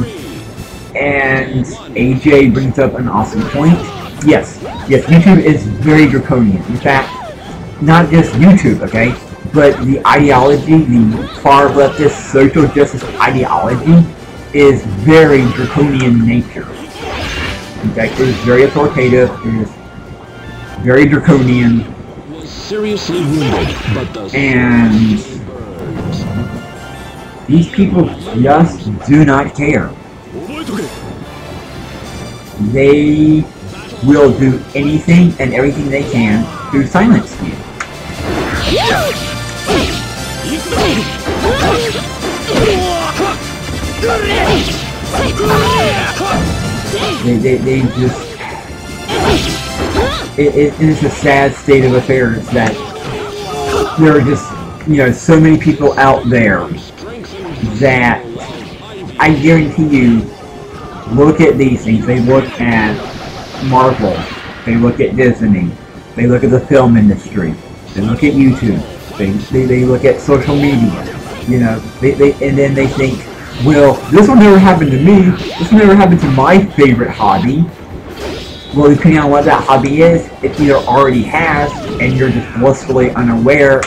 S2: 3,
S1: and AJ brings up an awesome point. Yes, YouTube is very draconian. In fact, not just YouTube, okay, but the ideology, the far leftist social justice ideology is very draconian in nature. In fact, it is very authoritative, it is very draconian,
S2: seriously wounded, but
S1: and these people just do not care. They will do anything and everything they can to silence you. They just... It is a sad state of affairs that there are just, so many people out there that I guarantee you look at these things. They look at Marvel, they look at Disney, they look at the film industry, they look at YouTube, they look at social media, and then they think, well, this will never happen to me, this will never happen to my favorite hobby. Well, depending on what that hobby is, it either already has, and you're just blissfully unaware,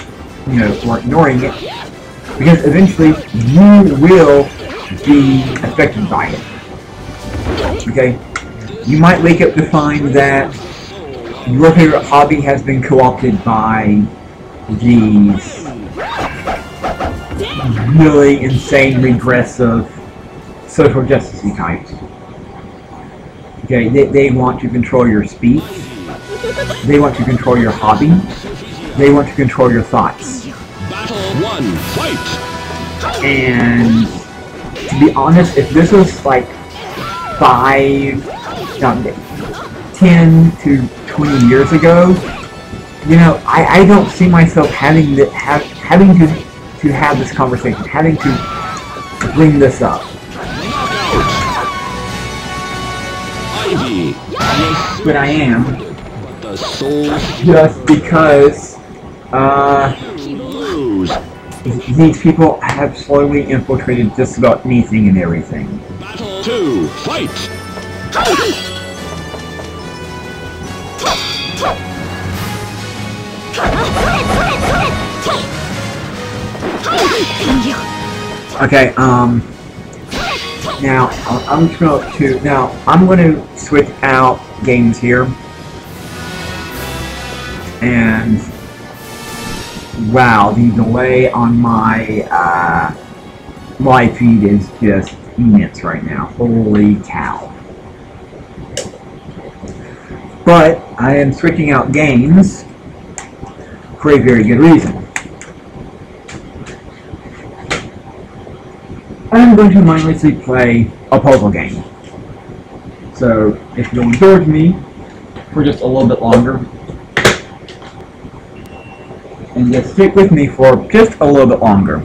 S1: or ignoring it, because eventually you will be affected by it. Okay? You might wake up to find that your favorite hobby has been co-opted by these really insane, regressive, social justice types. Okay, they want to control your speech. They want to control your hobby. They want to control your thoughts.
S2: Battle 1, fight!
S1: And to be honest, if this was like 10 to 20 years ago, you know, I don't see myself having to have this conversation, having to bring this up.
S2: Ivy.
S1: But I am,
S2: The soul
S1: just because
S2: lose.
S1: these people have slowly infiltrated just about anything and everything.
S2: Battle 2, fight!
S1: Okay, now I'm just going to switch out games here, and wow, the delay on my live feed is just immense right now. Holy cow! But I am switching out games for a very good reason. I'm going to mindlessly play a puzzle game. So, if you'll indulge me for just a little bit longer, and just stick with me for just a little bit longer,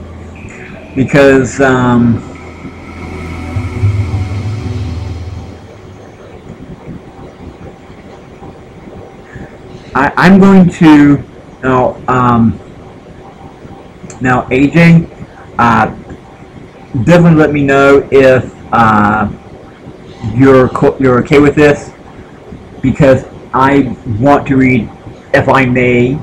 S1: because I'm going to now AJ, definitely let me know if you're okay with this, because I want to read, if I may,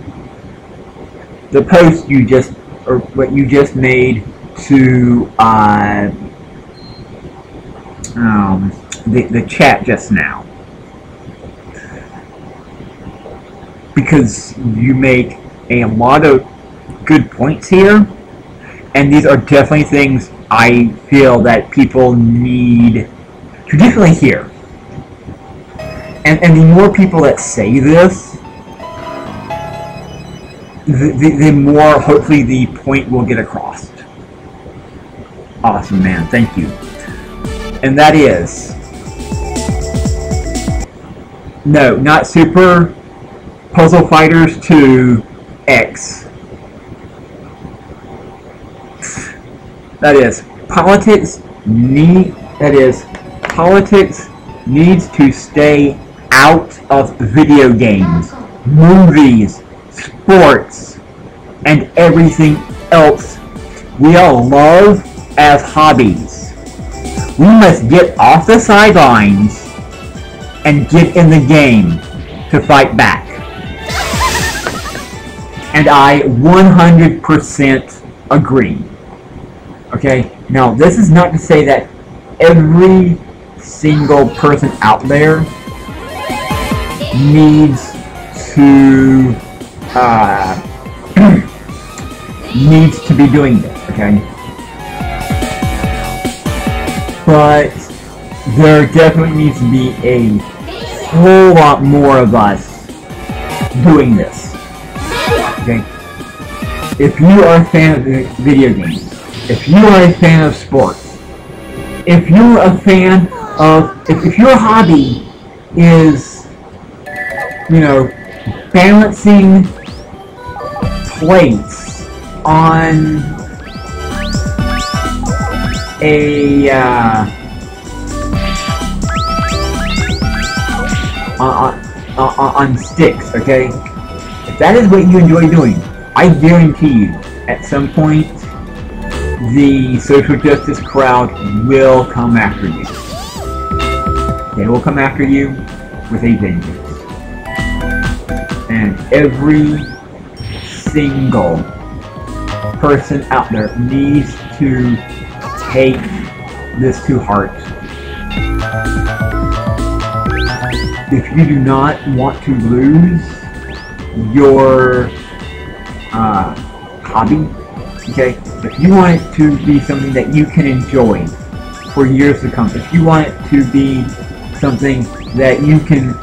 S1: the post you just, or what you just made to the chat just now, because you make a lot of good points here, and these are definitely things I feel that people need to definitely hear. And the more people that say this, the more hopefully the point will get across. Awesome, man. Thank you. And that is, no, not Super Puzzle Fighters 2 X. That is, politics needs to stay out of video games, movies, sports, and everything else we all love as hobbies. We must get off the sidelines and get in the game to fight back. And I 100% agree. Okay, now this is not to say that every single person out there needs to be doing this, okay? But there definitely needs to be a whole lot more of us doing this, okay? If you are a fan of video games, if you are a fan of sports, if you're a fan of, if your hobby is, you know, balancing plates on a, on sticks, okay? If that is what you enjoy doing, I guarantee you, at some point, the social justice crowd will come after you. They will come after you with a vengeance. And every single person out there needs to take this to heart. If you do not want to lose your hobby, okay, if you want it to be something that you can enjoy for years to come, if you want it to be something that you can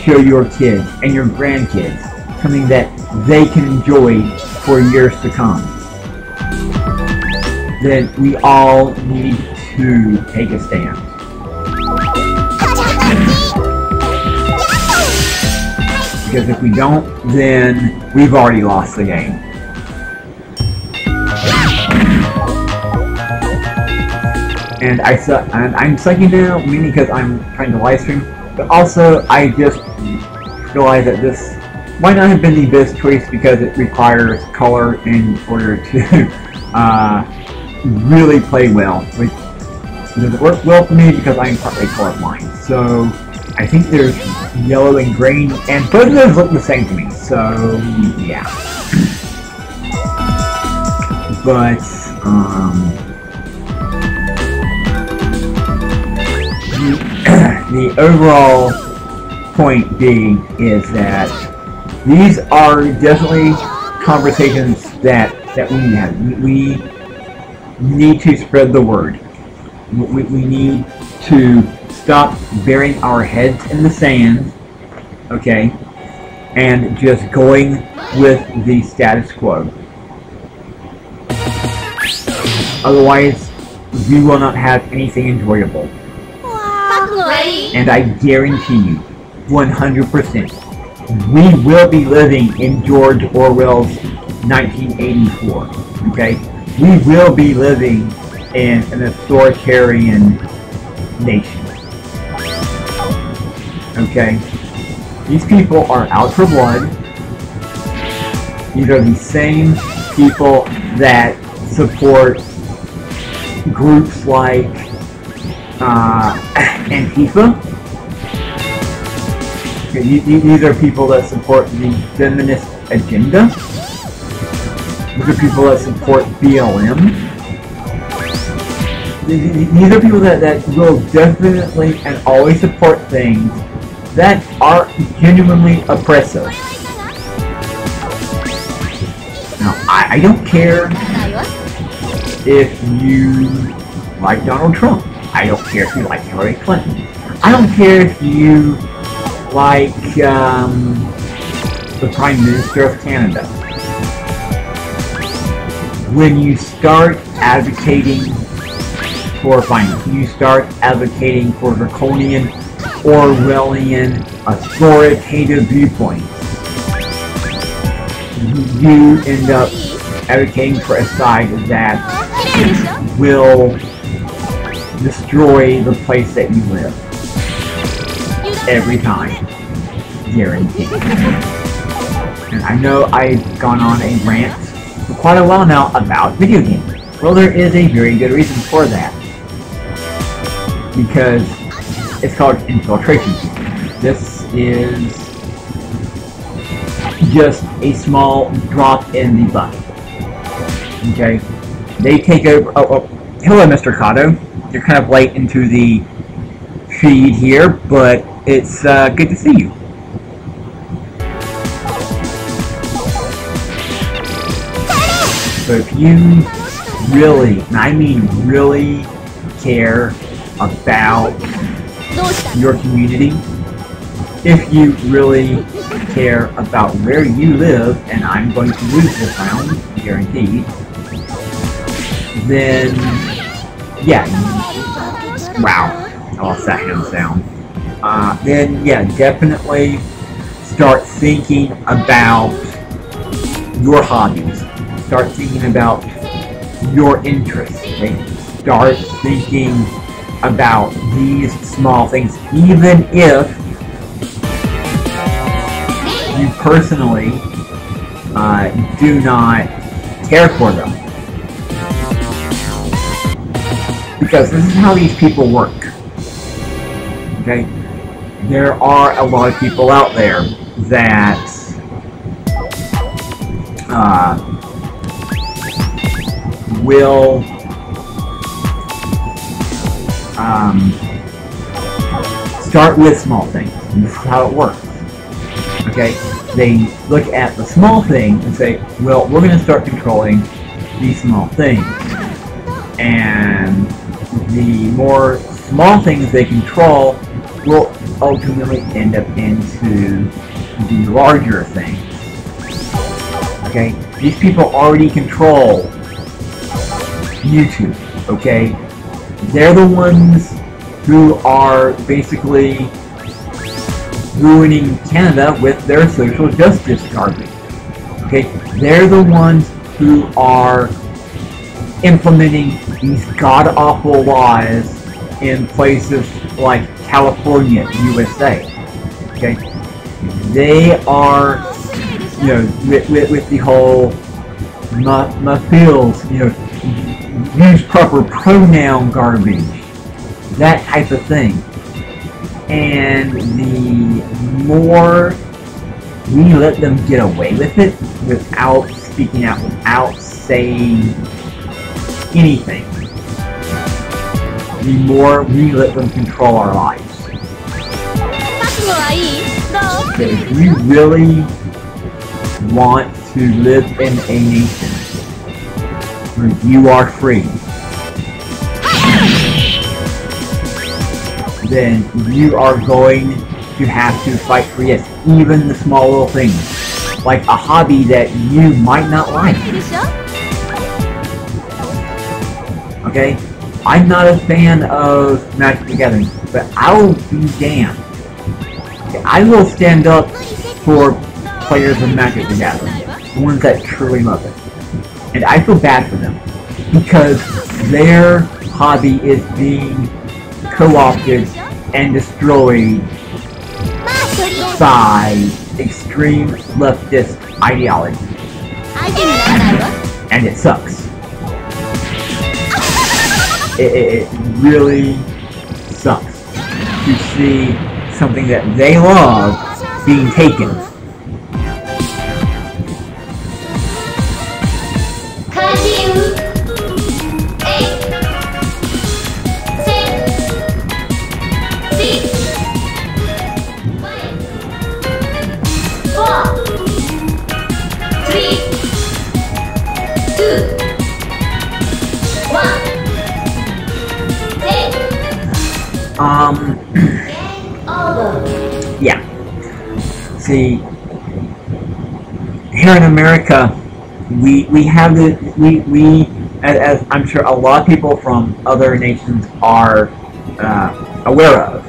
S1: show your kids and your grandkids, something that they can enjoy for years to come, then we all need to take a stand. Because if we don't, then we've already lost the game. And I'm sucking now, mainly because I'm trying to live stream, but also I just realized that this might not have been the best choice because it requires color in order to really play well. Which doesn't work well for me because I'm partly colorblind. So I think there's yellow and green, and both of those look the same to me. So yeah. But the overall point being is that these are definitely conversations that we need to have. We need to spread the word. We need to stop burying our heads in the sand, okay, and just going with the status quo. Otherwise, we will not have anything enjoyable. And I guarantee you, 100%, we will be living in George Orwell's 1984, okay? We will be living in an authoritarian nation, okay? These people are out for blood. These are the same people that support groups like Antifa. These are people that support the feminist agenda. These are people that support BLM. These are people that will definitely and always support things that are genuinely oppressive. Now, I don't care if you like Donald Trump. I don't care if you like Hillary Clinton. I don't care if you like the Prime Minister of Canada. When you start advocating for violence, you start advocating for draconian, Orwellian, authoritative viewpoints, you end up advocating for a side that will destroy the place that you live. Every time. Guaranteed. And I know I've gone on a rant for quite a while now about video games. Well, there is a very good reason for that. Because it's called infiltration. This is just a small drop in the bucket. Okay? They take over... Oh, hello, Mr. Cotto. You're kind of late into the feed here, but it's good to see you. So if you really, and I mean really, care about your community, if you really care about where you live, and I'm going to lose this round, guaranteed, then, yeah, wow, I lost that hand sound. Then, yeah, definitely start thinking about your hobbies. Start thinking about your interests. Okay? Start thinking about these small things, even if you personally do not care for them. Because this is how these people work. Okay? There are a lot of people out there that will start with small things. And this is how it works. Okay, they look at the small things and say, well, we're going to start controlling these small things. And the more small things they control will ultimately end up into the larger things. Okay, these people already control YouTube. Okay, they're the ones who are basically ruining Canada with their social justice garbage. Okay, they're the ones who are implementing these god-awful laws in places like California, USA. Okay, they are, you know, with the whole mafils, you know, use proper pronoun garbage, that type of thing. And the more we let them get away with it without speaking out, without saying anything, the more we let them control our lives. So if you really want to live in a nation where you are free, then you are going to have to fight for, yes, even the small little things, like a hobby that you might not like. Okay? I'm not a fan of Magic the Gathering, but I'll be damned. Okay, I will stand up for players of Magic the Gathering, the ones that truly love it. And I feel bad for them, because their hobby is being co-opted and destroyed by extreme leftist ideology. And it sucks. It really sucks to see something that they love being taken. Yeah. See, here in America, we have as I'm sure a lot of people from other nations are aware of,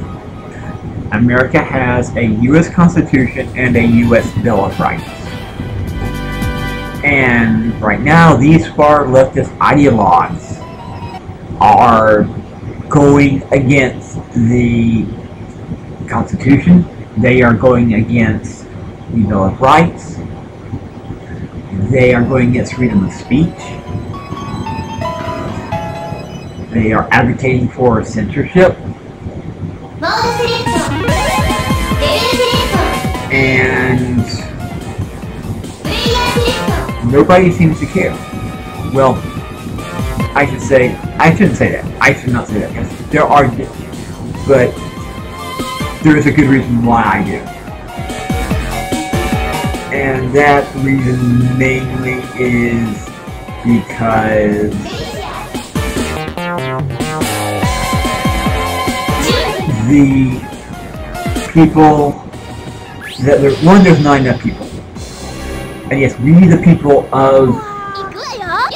S1: America has a U.S. Constitution and a U.S. Bill of Rights. And right now, these far leftist ideologues are going against the Constitution. They are going against the Bill of Rights. They are going against freedom of speech. They are advocating for censorship. And nobody seems to care. Well, I shouldn't say that. I should not say that, because there are, but there is a good reason why I do. And that reason mainly is because the people that there's not enough people. And yes, we, the people of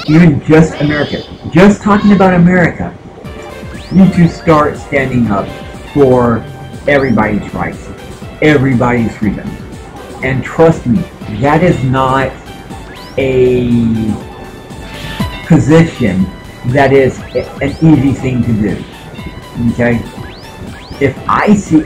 S1: even just America, just talking about America, need to start standing up for everybody's rights, everybody's freedom. And trust me, that is not a position that is an easy thing to do. Okay? If I see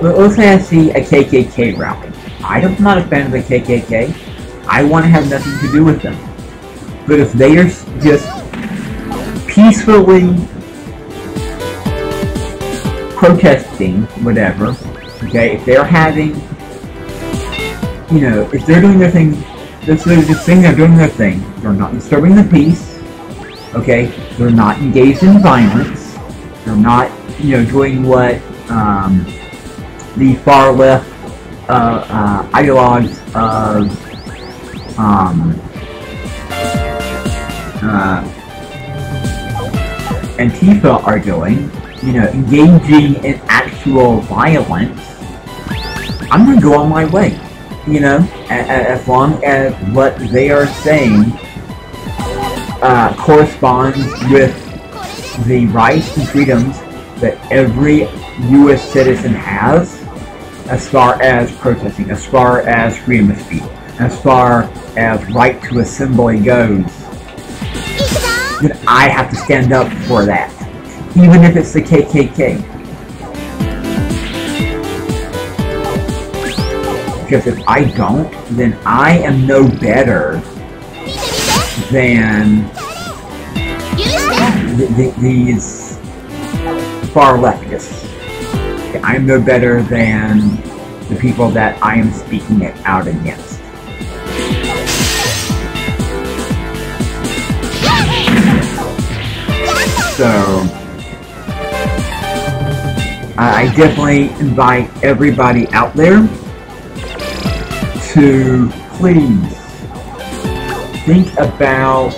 S1: let's say I see a KKK rally. I'm not a fan of the KKK. I want to have nothing to do with them. But if they are just peacefully protesting, whatever, okay, if they're having, you know, if they're doing their thing, they're just saying they're doing their thing, they're not disturbing the peace, Okay, they're not engaged in violence. They're not, doing what the far left ideologues of Antifa are doing. Engaging in actual violence. I'm gonna go on my way. As long as what they are saying corresponds with the rights and freedoms that every U.S. citizen has, as far as protesting, as far as freedom of speech, as far as right to assembly goes, then I have to stand up for that, even if it's the KKK. Because if I don't, then I am no better than these far leftists. I am no better than the people that I am speaking it out against. So, I definitely invite everybody out there to please think about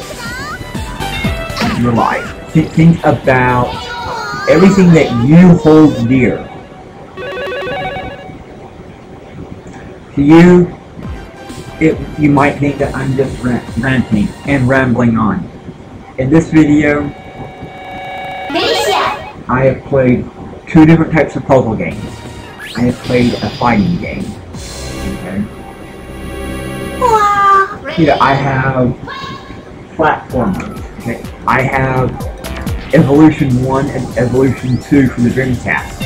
S1: your life. Think about everything that you hold dear. To you, you might think that I'm just ranting and rambling on. In this video, I have played 2 different types of puzzle games. I have played a fighting game. Okay. I have platformers. Okay. I have Evolution 1 and Evolution 2 from the Dreamcast.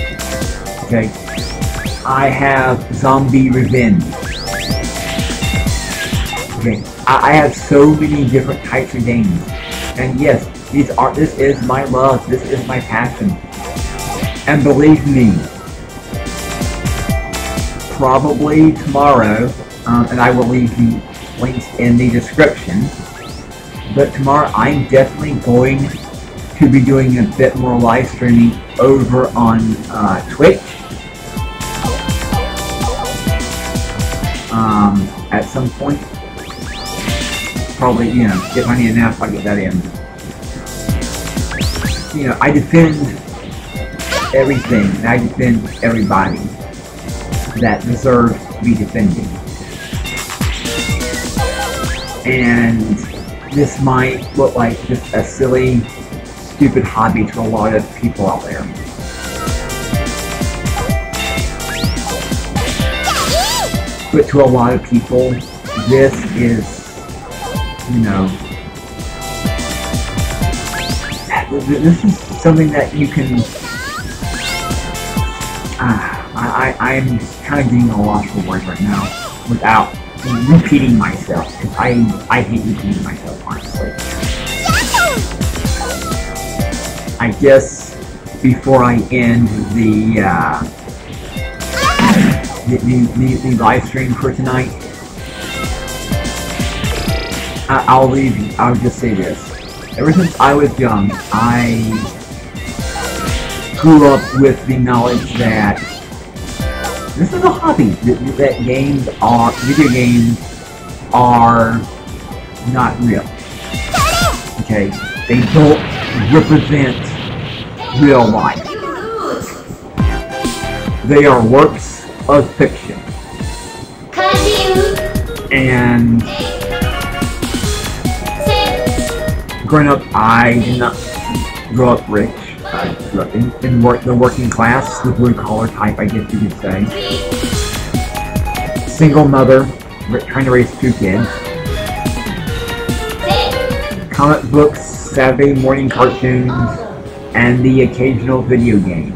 S1: Okay. I have Zombie Revenge. Okay. I have so many different types of games. And yes, this is my love, this is my passion. And believe me, probably tomorrow, and I will leave the links in the description, but tomorrow I'm definitely going to be doing a bit more live streaming over on Twitch. At some point. Probably, if I need a nap, I'll get that in. I defend everything, and I defend everybody that deserves to be defended. And this might look like just a silly, stupid hobby to a lot of people out there. But to a lot of people, this is, this is something that you can, I'm kind of getting a loss for words right now without repeating myself, because I hate repeating myself, honestly. I guess before I end the live stream for tonight, I'll just say this. Ever since I was young, I grew up with the knowledge that this is a hobby, that video games are not real. Okay? They don't represent real life. They are works of fiction. And growing up, I did not grow up rich. I grew up in the working class, the blue collar type, I guess you could say. Single mother, trying to raise 2 kids. Comic books, Saturday morning cartoons, and the occasional video game.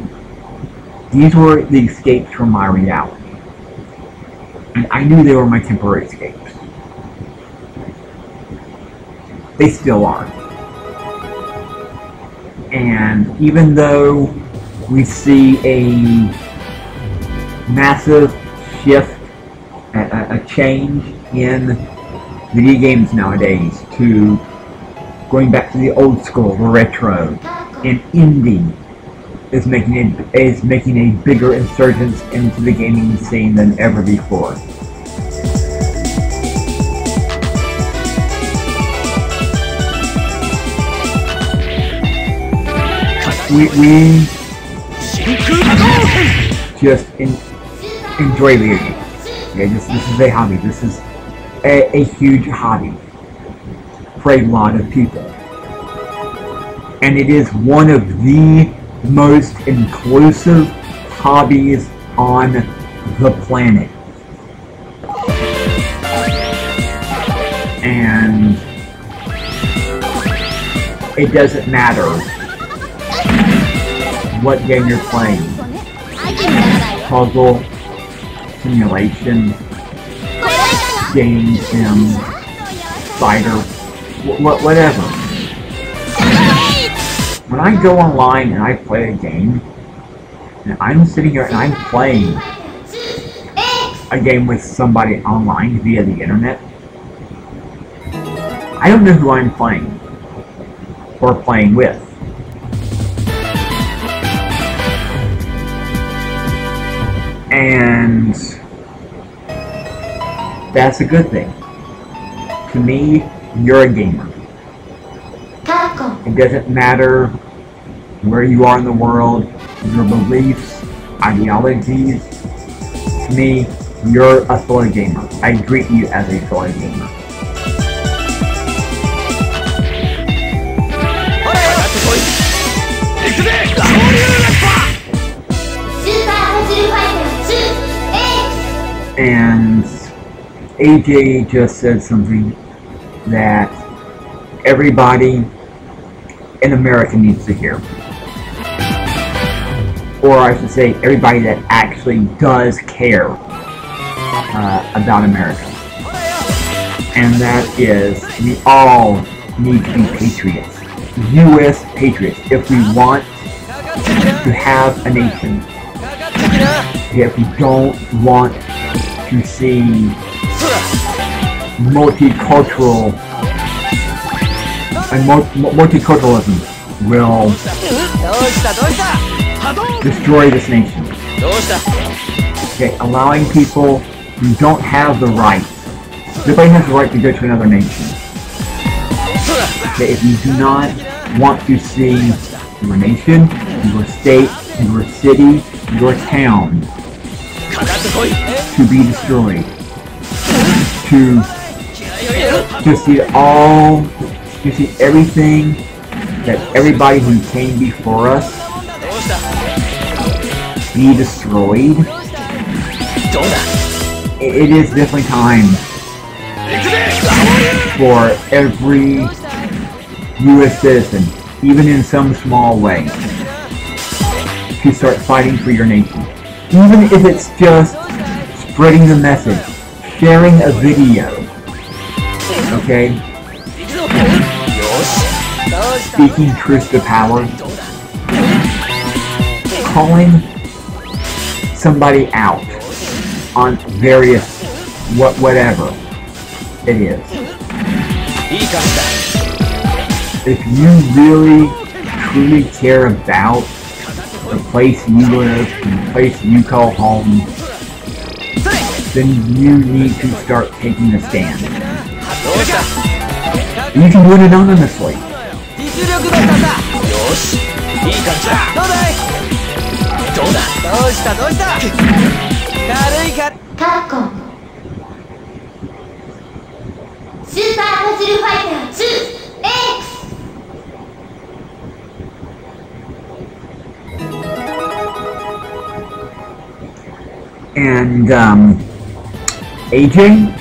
S1: These were the escapes from my reality. And I knew they were my temporary escapes. They still are. And even though we see a massive shift, a change in video games nowadays to going back to the old school, the retro, and indie is making a bigger insurgence into the gaming scene than ever before. We just enjoy video games. Okay, this is a hobby. This is a huge hobby for a lot of people. And it is one of the most inclusive hobbies on the planet. And it doesn't matter what game you're playing. Puzzle, simulation, game sim, fighter, whatever. When I go online and I play a game, and I'm sitting here and I'm playing a game with somebody online via the internet, I don't know who I'm playing or playing with. And that's a good thing. To me, you're a gamer. It doesn't matter where you are in the world, your beliefs, ideologies. To me, you're a fellow gamer. I greet you as a fellow gamer. And AJ just said something that everybody in America needs to hear. Or I should say, everybody that actually does care about America. And that is, we all need to be patriots. U.S. patriots. If we want to have a nation. If we don't want to see multiculturalism will destroy this nation. Okay, allowing people who don't have the right. Nobody has the right to go to another nation. Okay, if you do not want to see your nation, your state, your city, your town to be destroyed, to see everything that everybody who came before us be destroyed. It is definitely time for every U.S. citizen, even in some small way, to start fighting for your nation. Even if it's just spreading the message, sharing a video, okay? Speaking truth to power, calling somebody out on various whatever it is. If you really truly care about the place you live and the place you call home, then you need to start taking a stand. You can do it anonymously. And AJ,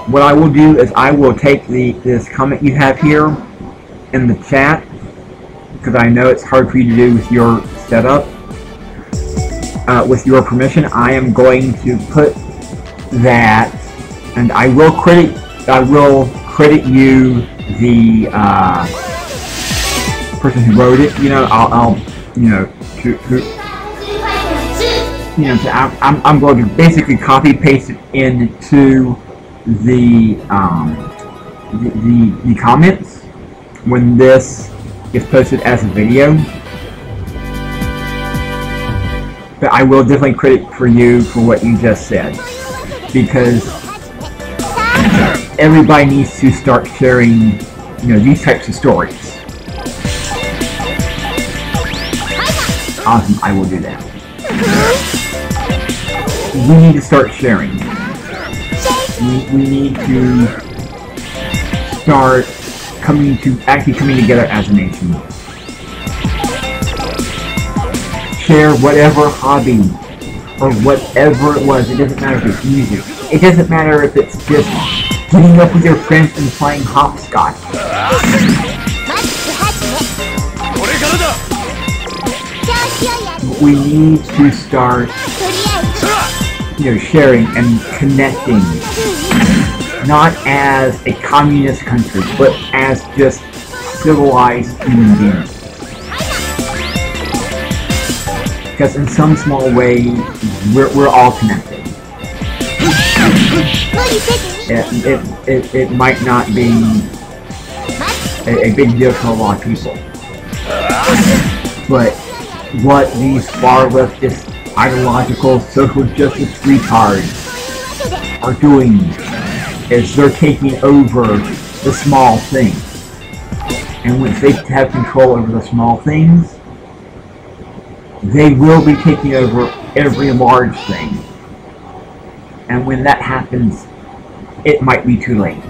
S1: what I will do is I will take this comment you have here in the chat, because I know it's hard for you to do with your setup. With your permission, I am going to put that, and I will credit you, the person who wrote it. You know, I'll you know, you know, so I'm going to basically copy paste it into the comments when this is posted as a video. But I will definitely credit for you for what you just said, because everybody needs to start sharing, you know, these types of stories. Awesome, I will do that. We need to start sharing. We need to start coming together as a nation. Share whatever hobby or whatever it was. It doesn't matter if it's music. It doesn't matter if it's just getting up with your friends and playing hopscotch. We need to start, you know, sharing and connecting, not as a communist country, but as just civilized human beings. Because in some small way, we're all connected. It might not be a big deal for a lot of people, but what these far leftist, ideological, social justice retards are doing is they're taking over the small things. And once they have control over the small things, they will be taking over every large thing. And when that happens, it might be too late.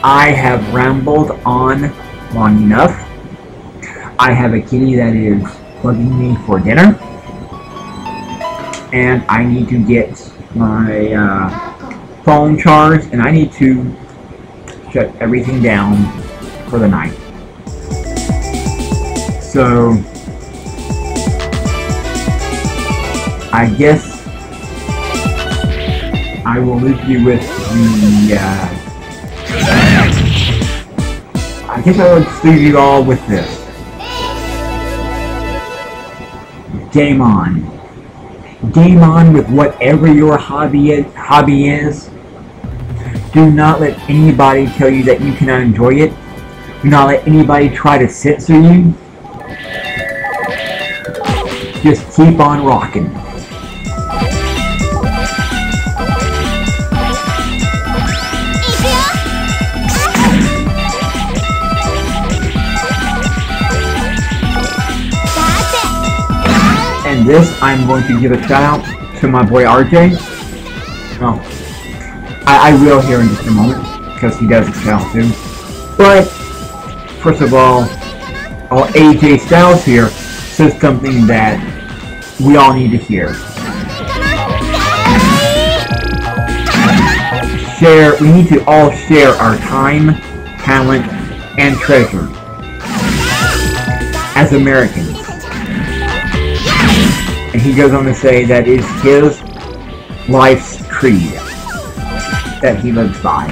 S1: I have rambled on long enough. I have a kitty that is bugging me for dinner, and I need to get my phone charged, and I need to shut everything down for the night. So I guess I will leave you with the I guess I would leave you all with this. Game on. Game on with whatever your hobby is. Do not let anybody tell you that you cannot enjoy it. Do not let anybody try to censor you. Just keep on rocking. And this, I'm going to give a shout out to my boy RJ. Well, I will here in just a moment, because he does a shout out too. But, first of all, AJ Styles here says something that we all need to hear. We need to all share our time, talent, and treasure as Americans. And he goes on to say that is his life's creed that he lives by.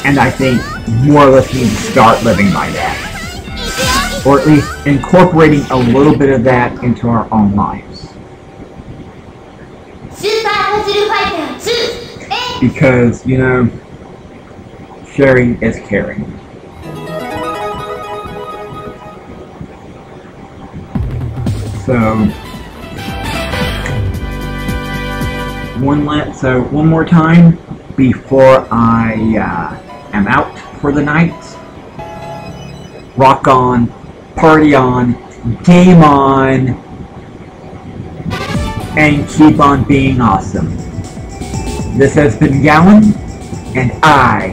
S1: And I think more or less we need to start living by that. Or at least incorporating a little bit of that into our own lives. Because, you know, sharing is caring. So, one more time before I am out for the night. Rock on, party on, game on, and keep on being awesome. This has been Gallon, and I